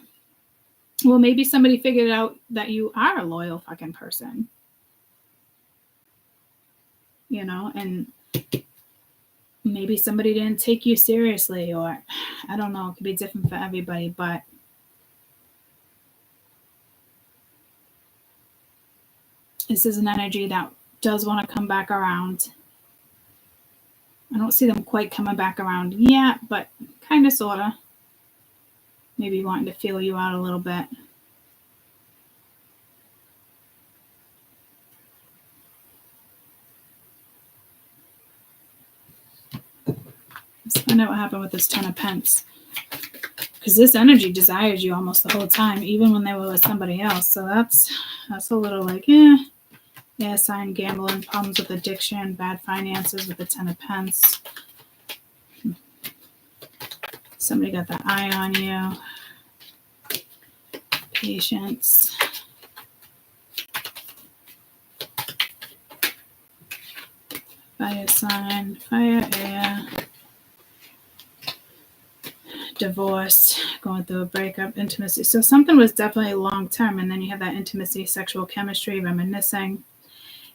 [SPEAKER 1] well, maybe somebody figured out that you are a loyal fucking person. You know, and maybe somebody didn't take you seriously, or I don't know, it could be different for everybody, but this is an energy that does want to come back around. I don't see them quite coming back around yet, but kind of, sort of. Maybe wanting to feel you out a little bit. Let's find out what happened with this 10 of Pence. Because this energy desires you almost the whole time, even when they were with somebody else. So that's a little like, yeah, sign, gambling, problems with addiction, bad finances with the 10 of Pence. Somebody got the eye on you. Patience. Fire sign, fire, air. Divorce, going through a breakup, intimacy. So something was definitely long term, and then you have that intimacy, sexual chemistry, reminiscing.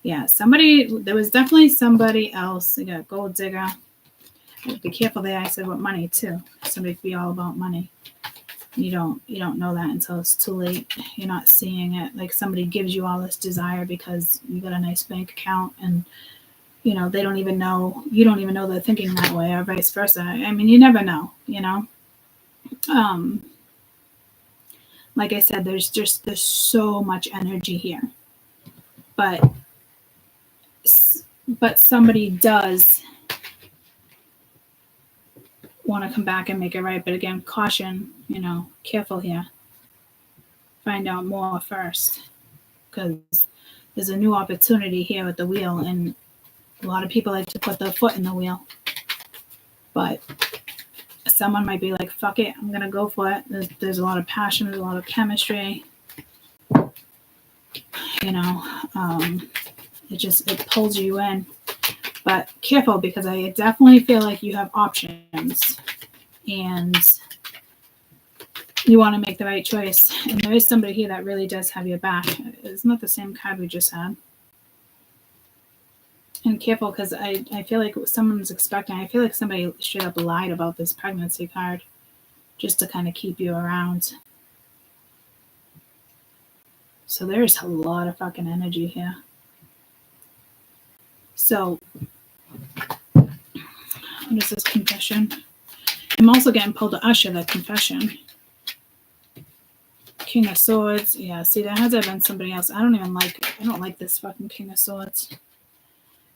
[SPEAKER 1] Yeah, there was definitely somebody else. You got gold digger. Be careful there. I said with money too. Somebody could be all about money. You don't know that until it's too late. You're not seeing it. Like somebody gives you all this desire because you got a nice bank account, and you know they don't even know. You don't even know they're thinking that way, or vice versa. I mean, you never know. You know. Like I said, there's so much energy here, but somebody does want to come back and make it right. But again, caution, you know, careful here. Find out more first, because there's a new opportunity here with the wheel, and a lot of people like to put their foot in the wheel, but someone might be like, fuck it, I'm gonna go for it. There's a lot of passion, there's a lot of chemistry, you know. It pulls you in, but careful, because I definitely feel like you have options and you want to make the right choice, and there is somebody here that really does have your back. Isn't that the same card we just had? And careful, because I feel like someone's expecting. I feel like somebody straight up lied about this pregnancy card just to kind of keep you around. So there's a lot of fucking energy here. So what is this confession? I'm also getting pulled to usher the confession. King of Swords. Yeah, see, there has been somebody else. I don't like this fucking King of Swords.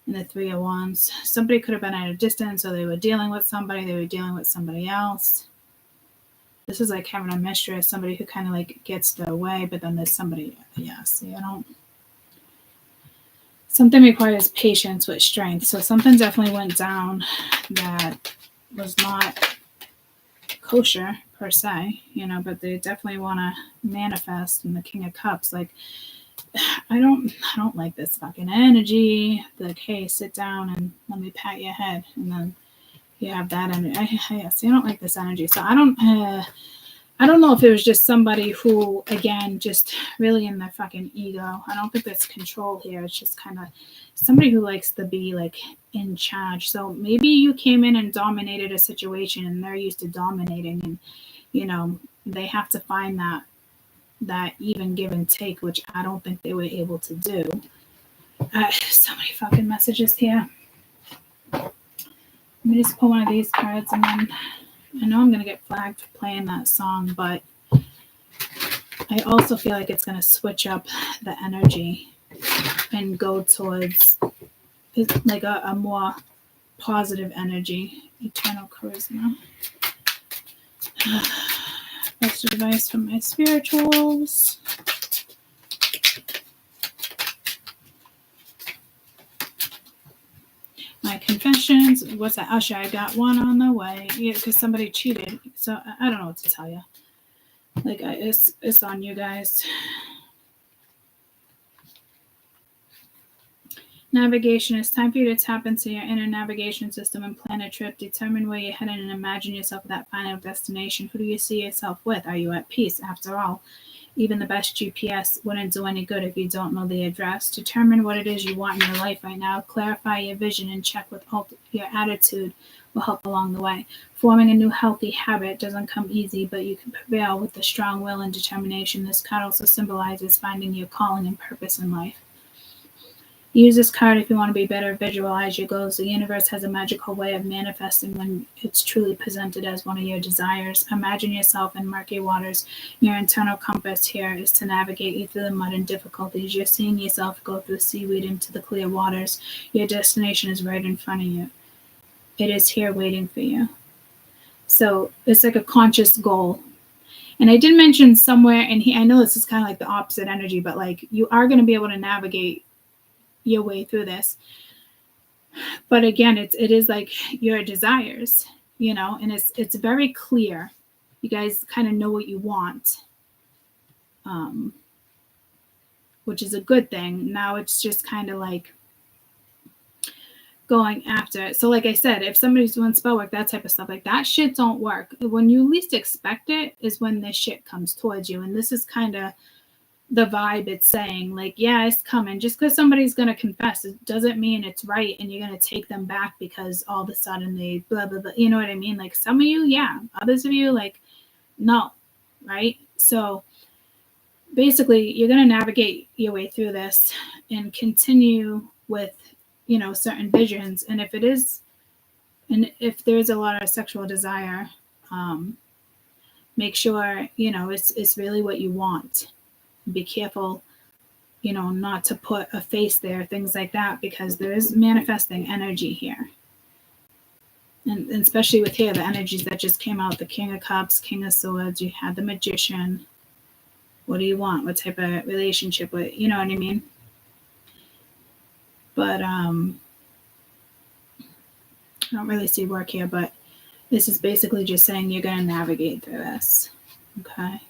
[SPEAKER 1] And the Three of Wands. Somebody could have been at a distance, or they were dealing with somebody, they were dealing with somebody else. This is like having a mistress, somebody who kind of like gets their way, but then there's somebody, yeah, see, something requires patience with strength. So something definitely went down that was not kosher per se, you know, but they definitely want to manifest in the King of Cups. Like, I don't like this fucking energy. Like, hey, sit down and let me pat your head, and then you have that energy. I don't like this energy. So I don't know if it was just somebody who, again, just really in their fucking ego. I don't think there's control here. It's just kind of somebody who likes to be like in charge. So maybe you came in and dominated a situation, and they're used to dominating, and you know they have to find that even give and take, which I don't think they were able to do. So many fucking messages here. Let me just pull one of these cards, and then I know I'm going to get flagged for playing that song, but I also feel like it's going to switch up the energy and go towards like a more positive energy. Eternal charisma. Best advice from my spirituals. My confessions. What's that? Usher, I got one on the way. Yeah, because somebody cheated. So I don't know what to tell you. Like, it's on you guys. Navigation. It's time for you to tap into your inner navigation system and plan a trip. Determine where you're heading and imagine yourself at that final destination. Who do you see yourself with? Are you at peace? After all, even the best GPS wouldn't do any good if you don't know the address. Determine what it is you want in your life right now. Clarify your vision and check with your attitude will help along the way. Forming a new healthy habit doesn't come easy, but you can prevail with a strong will and determination. This card also symbolizes finding your calling and purpose in life. Use this card if you want to be better. Visualize your goals. The universe has a magical way of manifesting when it's truly presented as one of your desires. Imagine yourself in murky waters. Your internal compass here is to navigate you through the mud and difficulties. You're seeing yourself go through seaweed into the clear waters. Your destination is right in front of you. It is here waiting for you. So it's like a conscious goal. And I did mention somewhere in here, I know this is kind of like the opposite energy, but like you are going to be able to navigate your way through this. But again, it is like your desires, and it's very clear. You guys kind of know what you want, which is a good thing. Now it's just kind of like going after it. So like I said, if somebody's doing spell work, that type of stuff, like that shit don't work. When you least expect it is when this shit comes towards you. And this is kind of the vibe it's saying, like, yeah, it's coming. Just because somebody's going to confess, it doesn't mean it's right and you're going to take them back because all of a sudden they blah, blah, blah. You know what I mean? Like some of you, yeah. Others of you, like, no, right? So basically, you're going to navigate your way through this and continue with, certain visions. And if there's a lot of sexual desire, make sure, it's really what you want. Be careful, not to put a face there, things like that, because there is manifesting energy here. And especially with here, the energies that just came out, the King of Cups, King of Swords, you had the Magician. What do you want? What type of relationship? You know what I mean? But I don't really see work here, but this is basically just saying you're going to navigate through this. Okay.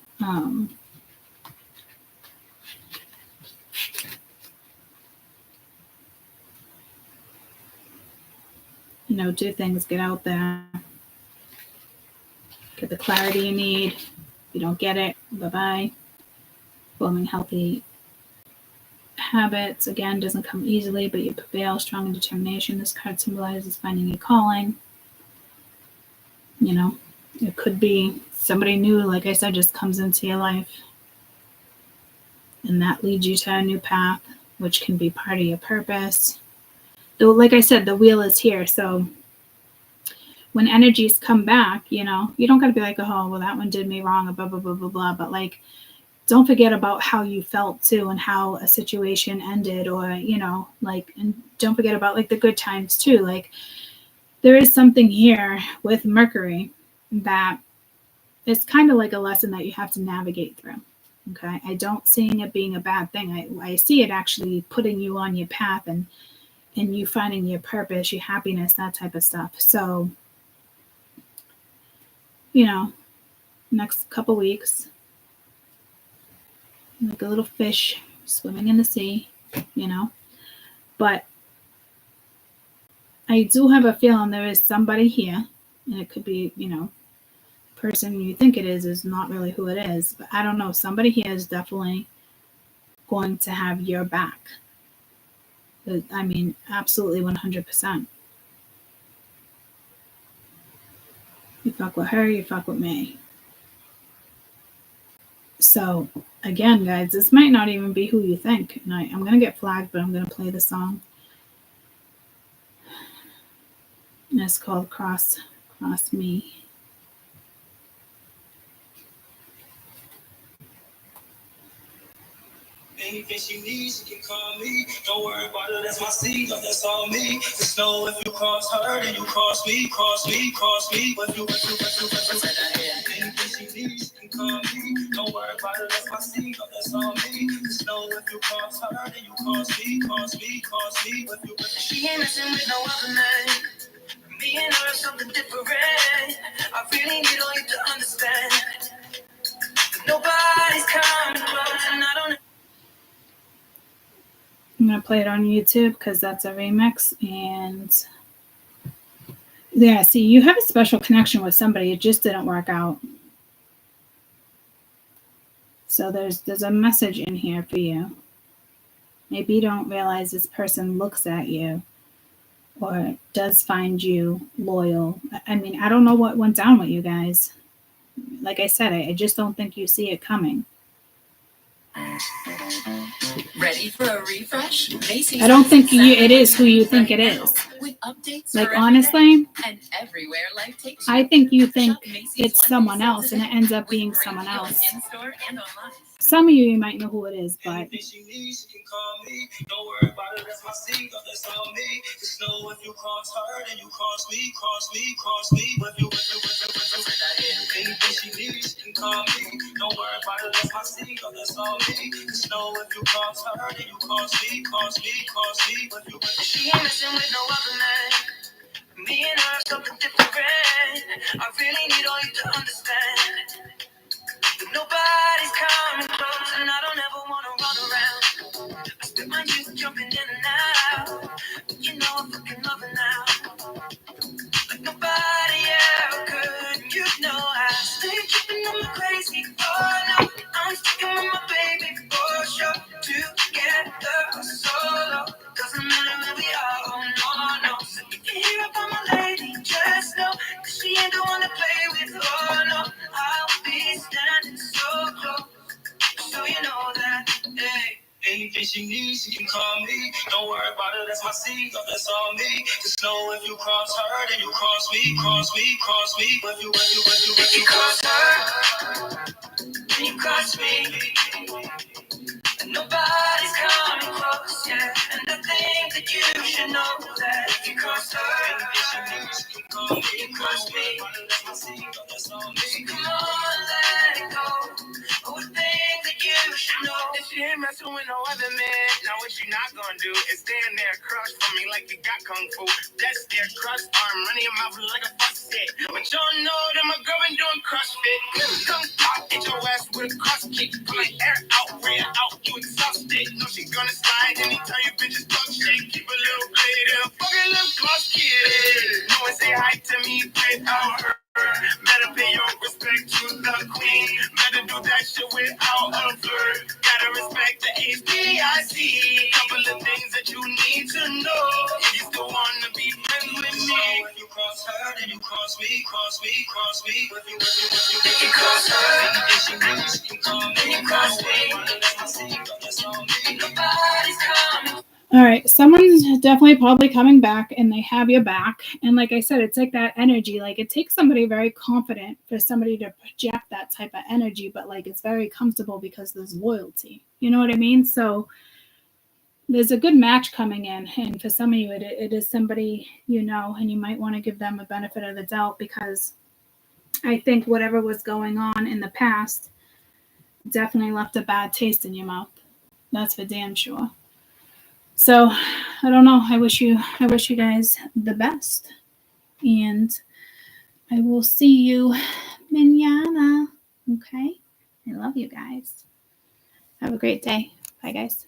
[SPEAKER 1] Do things, get out there, get the clarity you need. If you don't get it, bye-bye. Forming healthy habits, again, doesn't come easily, but you prevail, strong in determination. This card symbolizes finding your calling. It could be somebody new, like I said, just comes into your life. And that leads you to a new path, which can be part of your purpose. Though, like I said, the wheel is here, so when energies come back, you don't got to be like, oh, well, that one did me wrong, blah, blah, blah, blah, blah. But like, don't forget about how you felt too and how a situation ended, or, and don't forget about like the good times too. Like there is something here with Mercury that is kind of like a lesson that you have to navigate through. Okay. I don't see it being a bad thing. I see it actually putting you on your path and you finding your purpose, your happiness, that type of stuff. So, next couple weeks, like a little fish swimming in the sea, but I do have a feeling there is somebody here, and it could be, person you think it is not really who it is, but I don't know. Somebody here is definitely going to have your back. I mean, absolutely 100%. You fuck with her, you fuck with me. So, again, guys, this might not even be who you think. And I'm going to get flagged, but I'm going to play the song. And it's called Cross Me.
[SPEAKER 3] Anything she needs, she can call me. Don't worry about it, that's my seed, that's all me. Just know if you cross her, then you cross me, cross me, cross me. If you. Anything she needs, she can call me. Don't worry about it, that's my seed, that's all me. Just know if you cross her, then you cross me, cross me, cross me. If you. She ain't messing with no other man. Me and her is something different. I really need all you to understand. Nobody's coming close, and I don't.
[SPEAKER 1] I'm going to play it on YouTube because that's a remix. And yeah, see, you have a special connection with somebody. It just didn't work out. So there's a message in here for you. Maybe you don't realize this person looks at you or does find you loyal. I mean, I don't know what went down with you guys. Like I said, I just don't think you see it coming.
[SPEAKER 3] Ready for a refresh?
[SPEAKER 1] I don't think it is who you think it is. Like, honestly, I think you think it's someone else, and it ends up being someone else. Some of you might know who it is, but
[SPEAKER 3] anything she needs, she can call me. Don't worry about it, that's my seed, that's all me. Just know if you cross her, then you cross me, cross me, cross me. She ain't messing with no other man. Me and her something different. I really need all you to understand. But nobody's coming close, and I don't ever wanna run around. I spend my youth jumping in and out, but you know I'm fucking loving now. Like nobody else could, you know I stay tripping on my crazy. Oh no, I'm sticking with my baby for sure. Together or solo, doesn't matter where we are. Oh no, no. So if you hear about my lady, just know, cause she ain't the one to play with. Oh no, I'll be standing so close, so you know that. Hey. Anything she needs, she can call me. Don't worry about it, that's my seed, that's all me. Just know if you cross her, then you cross me, cross me, cross me. If you cross her, then you cross me. And nobody's coming close, yeah. And I think that you should know that if you cross her, anything she needs, she can call me. You cross me, that's my seed, that's all me. Come on, let it go. Oh, I think that you should know. If she ain't messing with no other man, now what you not gonna do is stand there crush for me like you got kung fu. That's their crust arm running your mouth like a faucet. But y'all know that my girl been doing CrossFit. Come pop, hit your ass with a cross kick. Pulling air out, rear out, you exhausted. No, she gonna slide anytime you bitches talk shit. Keep a little blade and a fucking little cross kid. No one say hi to me without her. Better pay your respect to the queen. Better do that shit without a flirt. Gotta respect the HBIC. Couple of things that you need to know if you still wanna be friends with me. If you cross her, then you cross me, cross me, cross me. If you cross her, anything she needs, you call me. Then you cross me. Nobody's coming.
[SPEAKER 1] all right, someone's definitely probably coming back, and they have your back. And like I said, it's like that energy. Like, it takes somebody very confident for somebody to project that type of energy, but like it's very comfortable because there's loyalty. You know what I mean? So there's a good match coming in, and for some of you, it is somebody you know, and you might want to give them a benefit of the doubt, because I think whatever was going on in the past definitely left a bad taste in your mouth. That's for damn sure. So I don't know. I wish you guys the best, and I will see you mañana. Okay? I love you guys. Have a great day. Bye, guys.